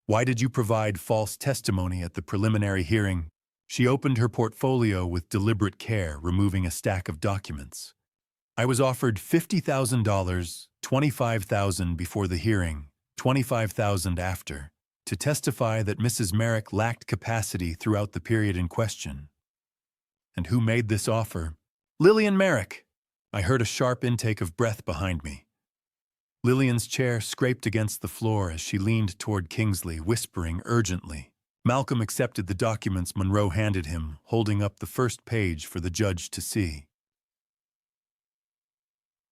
why did you provide false testimony at the preliminary hearing? She opened her portfolio with deliberate care, removing a stack of documents. I was offered $50,000, $25,000 before the hearing, $25,000 after, to testify that Mrs. Merrick lacked capacity throughout the period in question. And who made this offer? Lillian Merrick. I heard a sharp intake of breath behind me. Lillian's chair scraped against the floor as she leaned toward Kingsley, whispering urgently. Malcolm accepted the documents Monroe handed him, holding up the first page for the judge to see.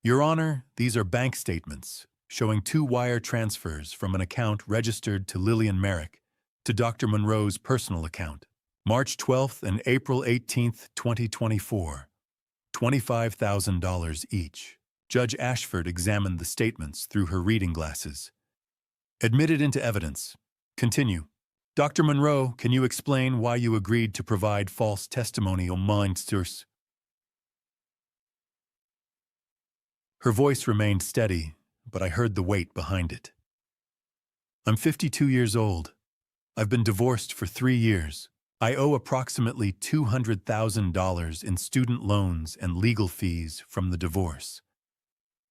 Your Honor, these are bank statements showing 2 wire transfers from an account registered to Lillian Merrick to Dr. Monroe's personal account. March 12th and April 18th, 2024. $25,000 each. Judge Ashford examined the statements through her reading glasses. Admitted into evidence. Continue. Dr. Monroe, can you explain why you agreed to provide false testimony on Mindsters? Her voice remained steady, but I heard the weight behind it. I'm 52 years old. I've been divorced for 3 years. I owe approximately $200,000 in student loans and legal fees from the divorce.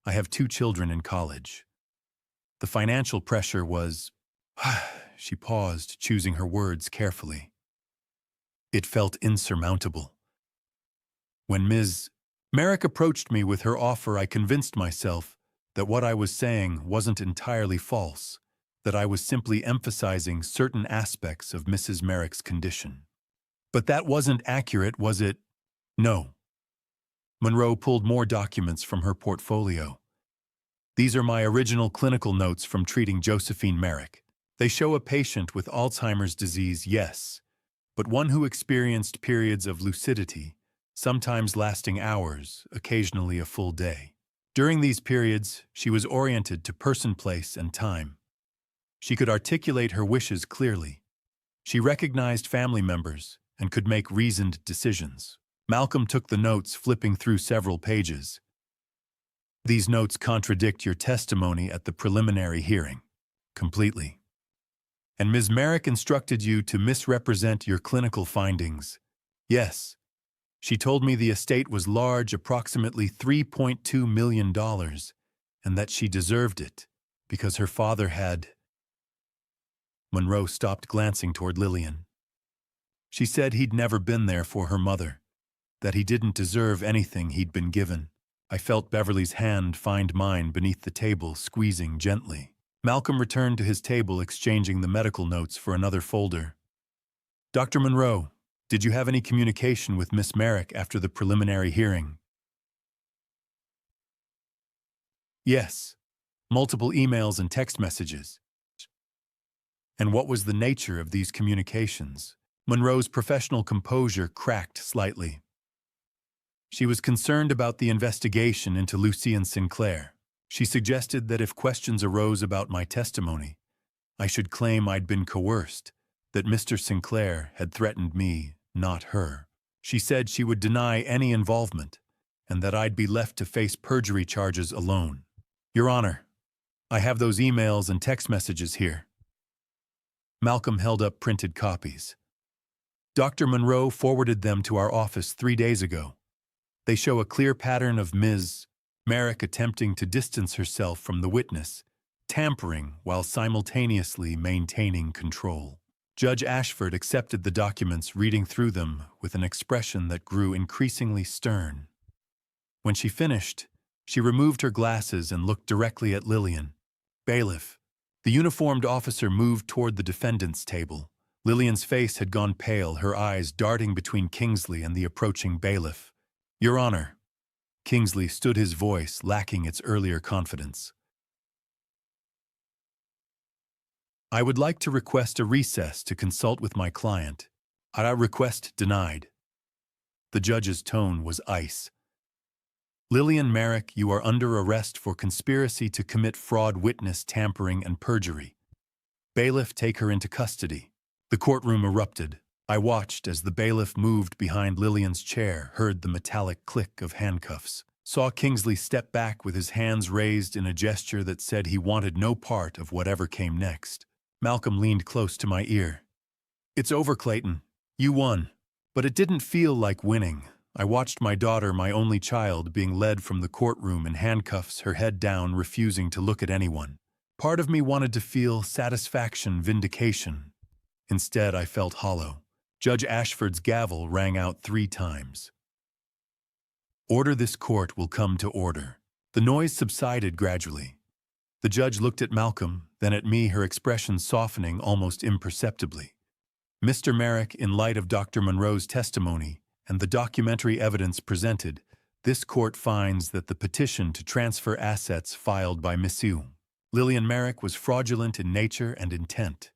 I have 2 children in college. The financial pressure was... she paused, choosing her words carefully. It felt insurmountable. When Ms. Merrick approached me with her offer, I convinced myself that what I was saying wasn't entirely false, that I was simply emphasizing certain aspects of Mrs. Merrick's condition. But that wasn't accurate, was it? No. Monroe pulled more documents from her portfolio. These are my original clinical notes from treating Josephine Merrick. They show a patient with Alzheimer's disease, yes, but one who experienced periods of lucidity, sometimes lasting hours, occasionally a full day. During these periods, she was oriented to person, place, and time. She could articulate her wishes clearly. She recognized family members and could make reasoned decisions. Malcolm took the notes, flipping through several pages. These notes contradict your testimony at the preliminary hearing. Completely. And Ms. Merrick instructed you to misrepresent your clinical findings. Yes. She told me the estate was large, approximately $3.2 million, and that she deserved it because her father had... Monroe stopped, glancing toward Lillian. She said he'd never been there for her mother, that he didn't deserve anything he'd been given. I felt Beverly's hand find mine beneath the table, squeezing gently. Malcolm returned to his table, exchanging the medical notes for another folder. Dr. Monroe, did you have any communication with Miss Merrick after the preliminary hearing? Yes. Multiple emails and text messages. And what was the nature of these communications? Monroe's professional composure cracked slightly. She was concerned about the investigation into Lucien Sinclair. She suggested that if questions arose about my testimony, I should claim I'd been coerced, that Mr. Sinclair had threatened me, not her. She said she would deny any involvement, and that I'd be left to face perjury charges alone. Your Honor, I have those emails and text messages here. Malcolm held up printed copies. Dr. Monroe forwarded them to our office 3 days ago. They show a clear pattern of Ms. Merrick attempting to distance herself from the witness, tampering while simultaneously maintaining control. Judge Ashford accepted the documents, reading through them with an expression that grew increasingly stern. When she finished, she removed her glasses and looked directly at Lillian. Bailiff. The uniformed officer moved toward the defendant's table. Lillian's face had gone pale, her eyes darting between Kingsley and the approaching bailiff. Your Honor. Kingsley stood, his voice lacking its earlier confidence. I would like to request a recess to consult with my client. Our request denied. The judge's tone was ice. Lillian Merrick, you are under arrest for conspiracy to commit fraud, witness tampering, and perjury. Bailiff, take her into custody. The courtroom erupted. I watched as the bailiff moved behind Lillian's chair, heard the metallic click of handcuffs, saw Kingsley step back with his hands raised in a gesture that said he wanted no part of whatever came next. Malcolm leaned close to my ear. It's over, Clayton. You won. But it didn't feel like winning. I watched my daughter, my only child, being led from the courtroom in handcuffs, her head down, refusing to look at anyone. Part of me wanted to feel satisfaction, vindication. Instead, I felt hollow. Judge Ashford's gavel rang out 3 times. Order, this court will come to order. The noise subsided gradually. The judge looked at Malcolm, then at me, her expression softening almost imperceptibly. Mr. Merrick, in light of Dr. Monroe's testimony and the documentary evidence presented, this court finds that the petition to transfer assets filed by Monsieur Lillian Merrick was fraudulent in nature and intent.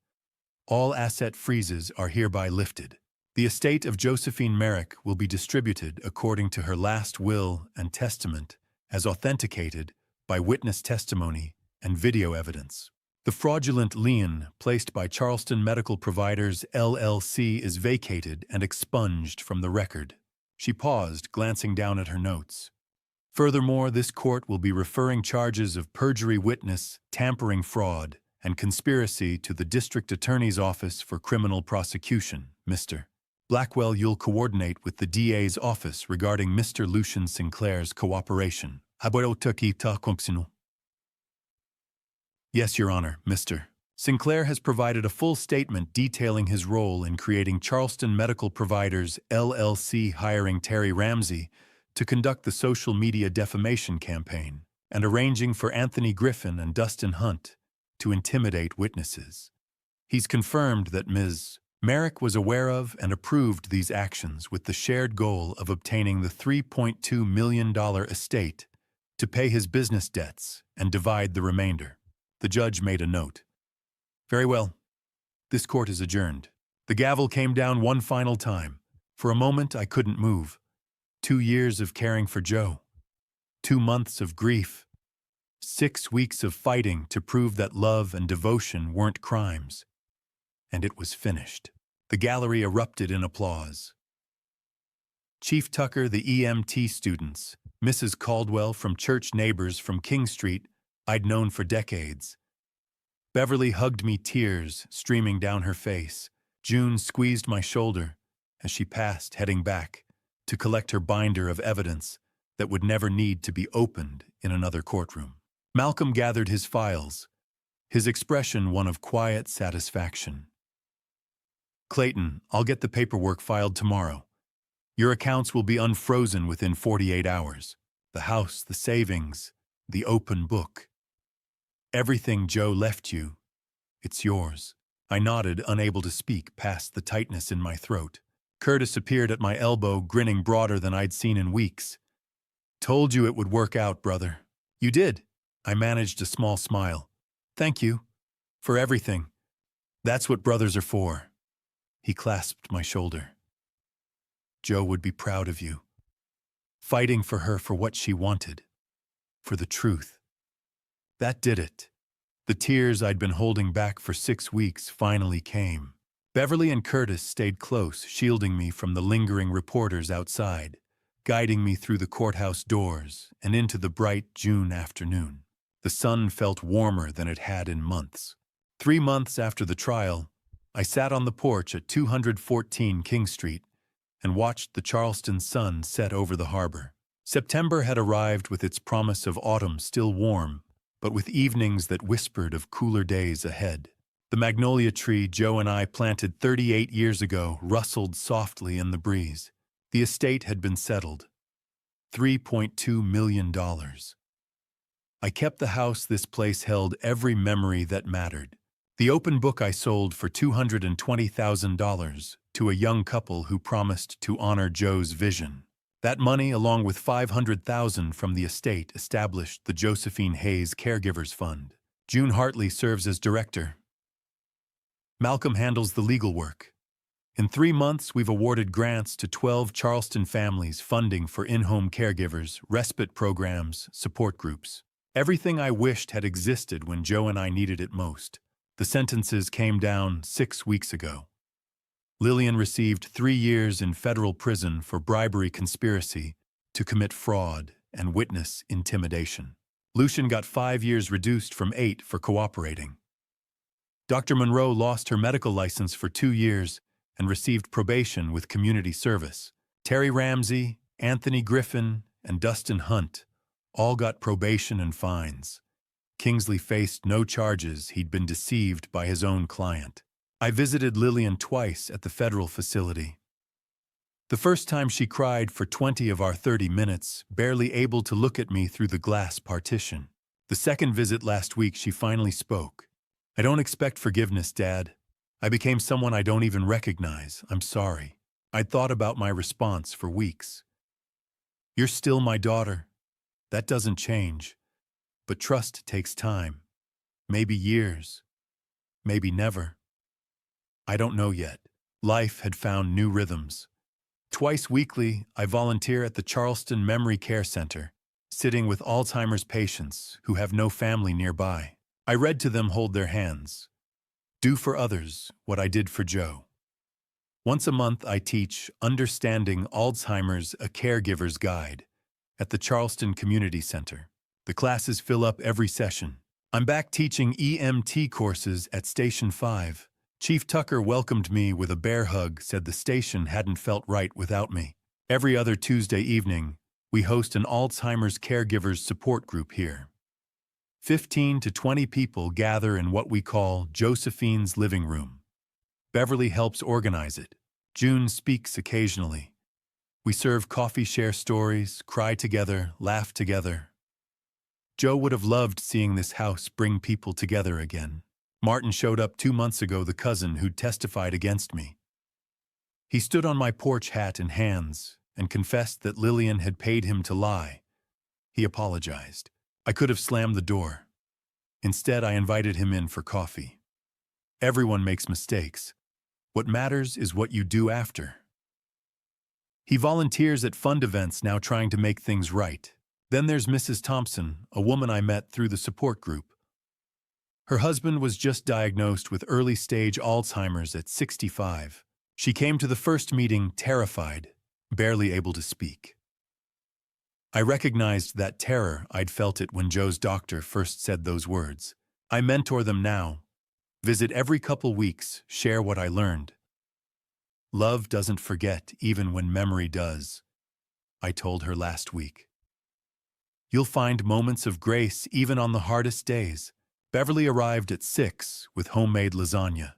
All asset freezes are hereby lifted. The estate of Josephine Merrick will be distributed according to her last will and testament, as authenticated by witness testimony and video evidence. The fraudulent lien placed by Charleston Medical Providers, LLC, is vacated and expunged from the record. She paused, glancing down at her notes. Furthermore, this court will be referring charges of perjury, witness, tampering, fraud, and conspiracy to the District Attorney's Office for Criminal Prosecution. Mr. Blackwell, you'll coordinate with the DA's office regarding Mr. Lucien Sinclair's cooperation. Yes, Your Honor, Mr. Sinclair has provided a full statement detailing his role in creating Charleston Medical Providers LLC, hiring Terry Ramsey to conduct the social media defamation campaign, and arranging for Anthony Griffin and Dustin Hunt to intimidate witnesses. He's confirmed that Ms. Merrick was aware of and approved these actions with the shared goal of obtaining the $3.2 million estate to pay his business debts and divide the remainder. The judge made a note. Very well. This court is adjourned. The gavel came down one final time. For a moment, I couldn't move. 2 years of caring for Joe. 2 months of grief. 6 weeks of fighting to prove that love and devotion weren't crimes. And it was finished. The gallery erupted in applause. Chief Tucker, the EMT students, Mrs. Caldwell from church neighbors from King Street I'd known for decades. Beverly hugged me, tears streaming down her face. June squeezed my shoulder as she passed, heading back to collect her binder of evidence that would never need to be opened in another courtroom. Malcolm gathered his files, his expression one of quiet satisfaction. Clayton, I'll get the paperwork filed tomorrow. Your accounts will be unfrozen within 48 hours. The house, the savings, the open book. Everything Joe left you, it's yours. I nodded, unable to speak past the tightness in my throat. Curtis appeared at my elbow, grinning broader than I'd seen in weeks. Told you it would work out, brother. You did. I managed a small smile. Thank you. For everything. That's what brothers are for. He clasped my shoulder. Joe would be proud of you. Fighting for her for what she wanted. For the truth. That did it. The tears I'd been holding back for 6 weeks finally came. Beverly and Curtis stayed close, shielding me from the lingering reporters outside, guiding me through the courthouse doors and into the bright June afternoon. The sun felt warmer than it had in months. 3 months after the trial, I sat on the porch at 214 King Street and watched the Charleston sun set over the harbor. September had arrived with its promise of autumn still warm, but with evenings that whispered of cooler days ahead. The magnolia tree Joe and I planted 38 years ago rustled softly in the breeze. The estate had been settled. $3.2 million. I kept the house. This place held every memory that mattered. The open book I sold for $220,000 to a young couple who promised to honor Joe's vision. That money, along with $500,000 from the estate, established the Josephine Hayes Caregivers Fund. June Hartley serves as director. Malcolm handles the legal work. In 3 months, we've awarded grants to 12 Charleston families, funding for in-home caregivers, respite programs, support groups. Everything I wished had existed when Joe and I needed it most. The sentences came down 6 weeks ago. Lillian received 3 years in federal prison for bribery conspiracy to commit fraud and witness intimidation. Lucian got 5 years reduced from 8 for cooperating. Dr. Monroe lost her medical license for 2 years and received probation with community service. Terry Ramsey, Anthony Griffin, and Dustin Hunt all got probation and fines. Kingsley faced no charges. He'd been deceived by his own client. I visited Lillian twice at the federal facility. The first time she cried for 20 of our 30 minutes, barely able to look at me through the glass partition. The second visit last week, she finally spoke. I don't expect forgiveness, Dad. I became someone I don't even recognize. I'm sorry. I'd thought about my response for weeks. You're still my daughter. That doesn't change. But trust takes time. Maybe years. Maybe never. I don't know yet. Life had found new rhythms. Twice weekly, I volunteer at the Charleston Memory Care Center, sitting with Alzheimer's patients who have no family nearby. I read to them, hold their hands. Do for others what I did for Joe. Once a month, I teach Understanding Alzheimer's, a Caregiver's Guide at the Charleston Community Center. The classes fill up every session. I'm back teaching EMT courses at Station 5. Chief Tucker welcomed me with a bear hug, said the station hadn't felt right without me. Every other Tuesday evening, we host an Alzheimer's caregivers support group here. 15 to 20 people gather in what we call Josephine's living room. Beverly helps organize it. June speaks occasionally. We serve coffee, share stories, cry together, laugh together. Joe would have loved seeing this house bring people together again. Martin showed up 2 months ago, the cousin who'd testified against me. He stood on my porch, hat in hands, and confessed that Lillian had paid him to lie. He apologized. I could have slammed the door. Instead, I invited him in for coffee. Everyone makes mistakes. What matters is what you do after. He volunteers at fund events now, trying to make things right. Then there's Mrs. Thompson, a woman I met through the support group. Her husband was just diagnosed with early-stage Alzheimer's at 65. She came to the first meeting terrified, barely able to speak. I recognized that terror. I'd felt it when Joe's doctor first said those words. I mentor them now. Visit every couple weeks, share what I learned. Love doesn't forget, even when memory does, I told her last week. You'll find moments of grace even on the hardest days. Beverly arrived at 6 with homemade lasagna.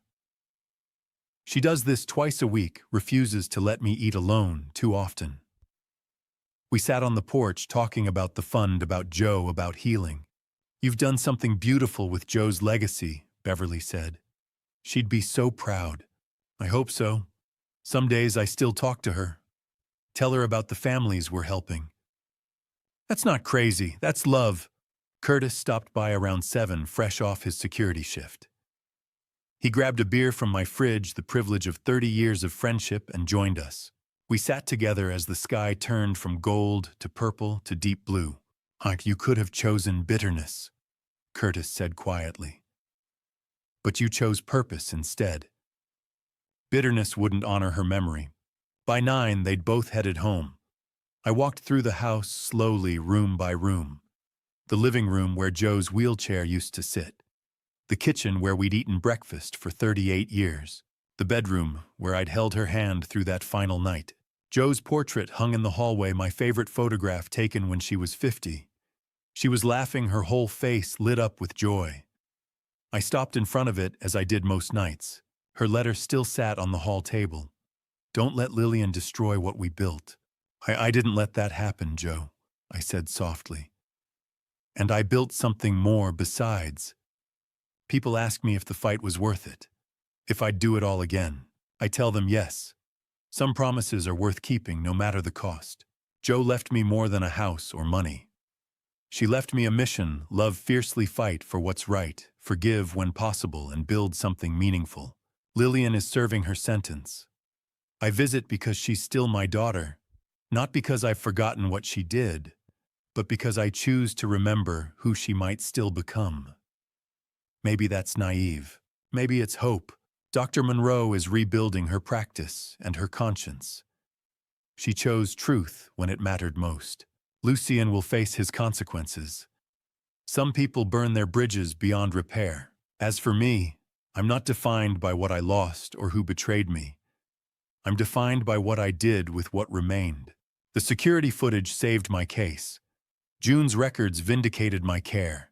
She does this twice a week, refuses to let me eat alone too often. We sat on the porch talking about the fund, about Joe, about healing. You've done something beautiful with Joe's legacy, Beverly said. She'd be so proud. I hope so. Some days I still talk to her. Tell her about the families we're helping. That's not crazy, that's love. Curtis stopped by around 7, fresh off his security shift. He grabbed a beer from my fridge, the privilege of 30 years of friendship, and joined us. We sat together as the sky turned from gold to purple to deep blue. You could have chosen bitterness, Curtis said quietly. But you chose purpose instead. Bitterness wouldn't honor her memory. By 9, they'd both headed home. I walked through the house slowly, room by room. The living room where Joe's wheelchair used to sit. The kitchen where we'd eaten breakfast for 38 years. The bedroom where I'd held her hand through that final night. Joe's portrait hung in the hallway, my favorite photograph taken when she was 50. She was laughing, her whole face lit up with joy. I stopped in front of it as I did most nights. Her letter still sat on the hall table. Don't let Lillian destroy what we built. I didn't let that happen, Joe, I said softly. And I built something more besides. People ask me if the fight was worth it, if I'd do it all again. I tell them yes. Some promises are worth keeping no matter the cost. Joe left me more than a house or money. She left me a mission: love fiercely, fight for what's right, forgive when possible, and build something meaningful. Lillian is serving her sentence. I visit because she's still my daughter, not because I've forgotten what she did, but because I choose to remember who she might still become. Maybe that's naive. Maybe it's hope. Dr. Monroe is rebuilding her practice and her conscience. She chose truth when it mattered most. Lucien will face his consequences. Some people burn their bridges beyond repair. As for me, I'm not defined by what I lost or who betrayed me. I'm defined by what I did with what remained. The security footage saved my case. June's records vindicated my care.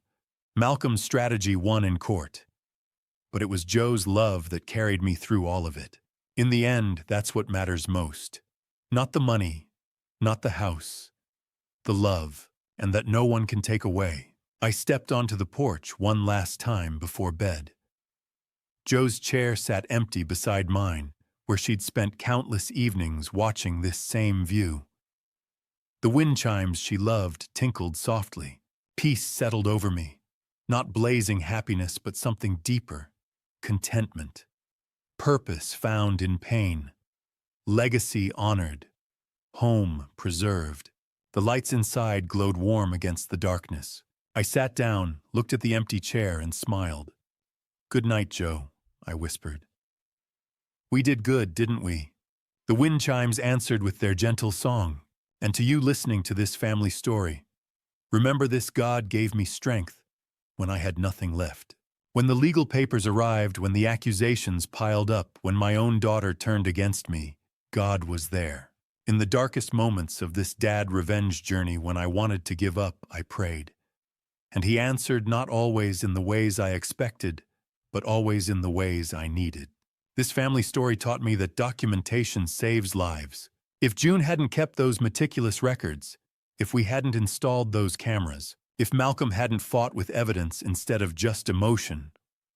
Malcolm's strategy won in court. But it was Joe's love that carried me through all of it. In the end, that's what matters most. Not the money, not the house, the love, and that no one can take away. I stepped onto the porch one last time before bed. Joe's chair sat empty beside mine, where she'd spent countless evenings watching this same view. The wind chimes she loved tinkled softly. Peace settled over me. Not blazing happiness, but something deeper. Contentment. Purpose found in pain. Legacy honored. Home preserved. The lights inside glowed warm against the darkness. I sat down, looked at the empty chair, and smiled. "Good night, Joe," I whispered. "We did good, didn't we?" The wind chimes answered with their gentle song. And to you listening to this family story, remember this: God gave me strength when I had nothing left. When the legal papers arrived, when the accusations piled up, when my own daughter turned against me, God was there. In the darkest moments of this dad revenge journey, when I wanted to give up, I prayed. And he answered not always in the ways I expected, but always in the ways I needed. This family story taught me that documentation saves lives. If June hadn't kept those meticulous records, if we hadn't installed those cameras, if Malcolm hadn't fought with evidence instead of just emotion,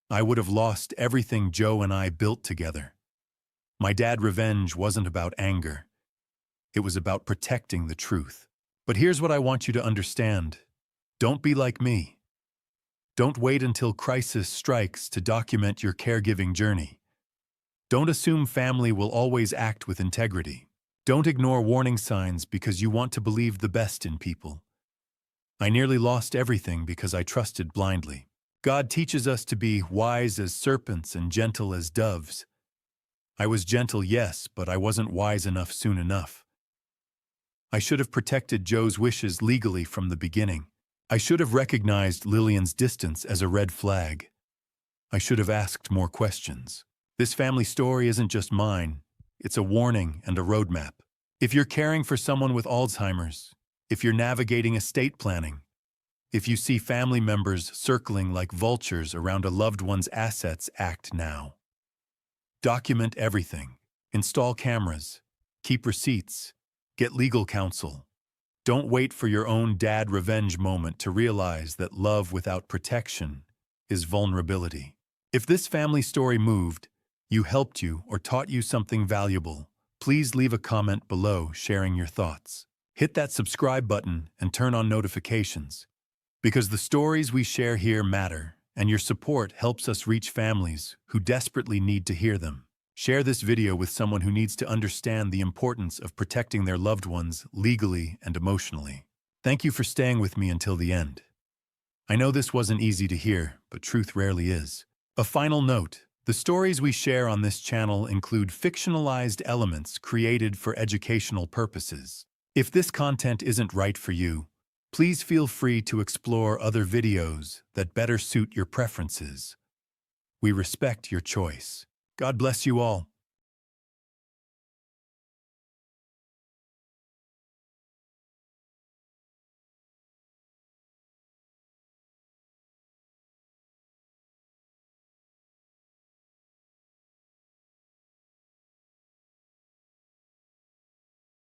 I would have lost everything Joe and I built together. My dad revenge wasn't about anger. It was about protecting the truth. But here's what I want you to understand. Don't be like me. Don't wait until crisis strikes to document your caregiving journey. Don't assume family will always act with integrity. Don't ignore warning signs because you want to believe the best in people. I nearly lost everything because I trusted blindly. God teaches us to be wise as serpents and gentle as doves. I was gentle, yes, but I wasn't wise enough soon enough. I should have protected Joe's wishes legally from the beginning. I should have recognized Lillian's distance as a red flag. I should have asked more questions. This family story isn't just mine. It's a warning and a roadmap. If you're caring for someone with Alzheimer's, if you're navigating estate planning, if you see family members circling like vultures around a loved one's assets, act now. Document everything. Install cameras. Keep receipts. Get legal counsel. Don't wait for your own dad revenge moment to realize that love without protection is vulnerability. If this family story moved, you helped you, or taught you something valuable, please leave a comment below sharing your thoughts. Hit that subscribe button and turn on notifications, because the stories we share here matter, and your support helps us reach families who desperately need to hear them. Share this video with someone who needs to understand the importance of protecting their loved ones legally and emotionally. Thank you for staying with me until the end. I know this wasn't easy to hear, but truth rarely is. A final note. The stories we share on this channel include fictionalized elements created for educational purposes. If this content isn't right for you, please feel free to explore other videos that better suit your preferences. We respect your choice. God bless you all.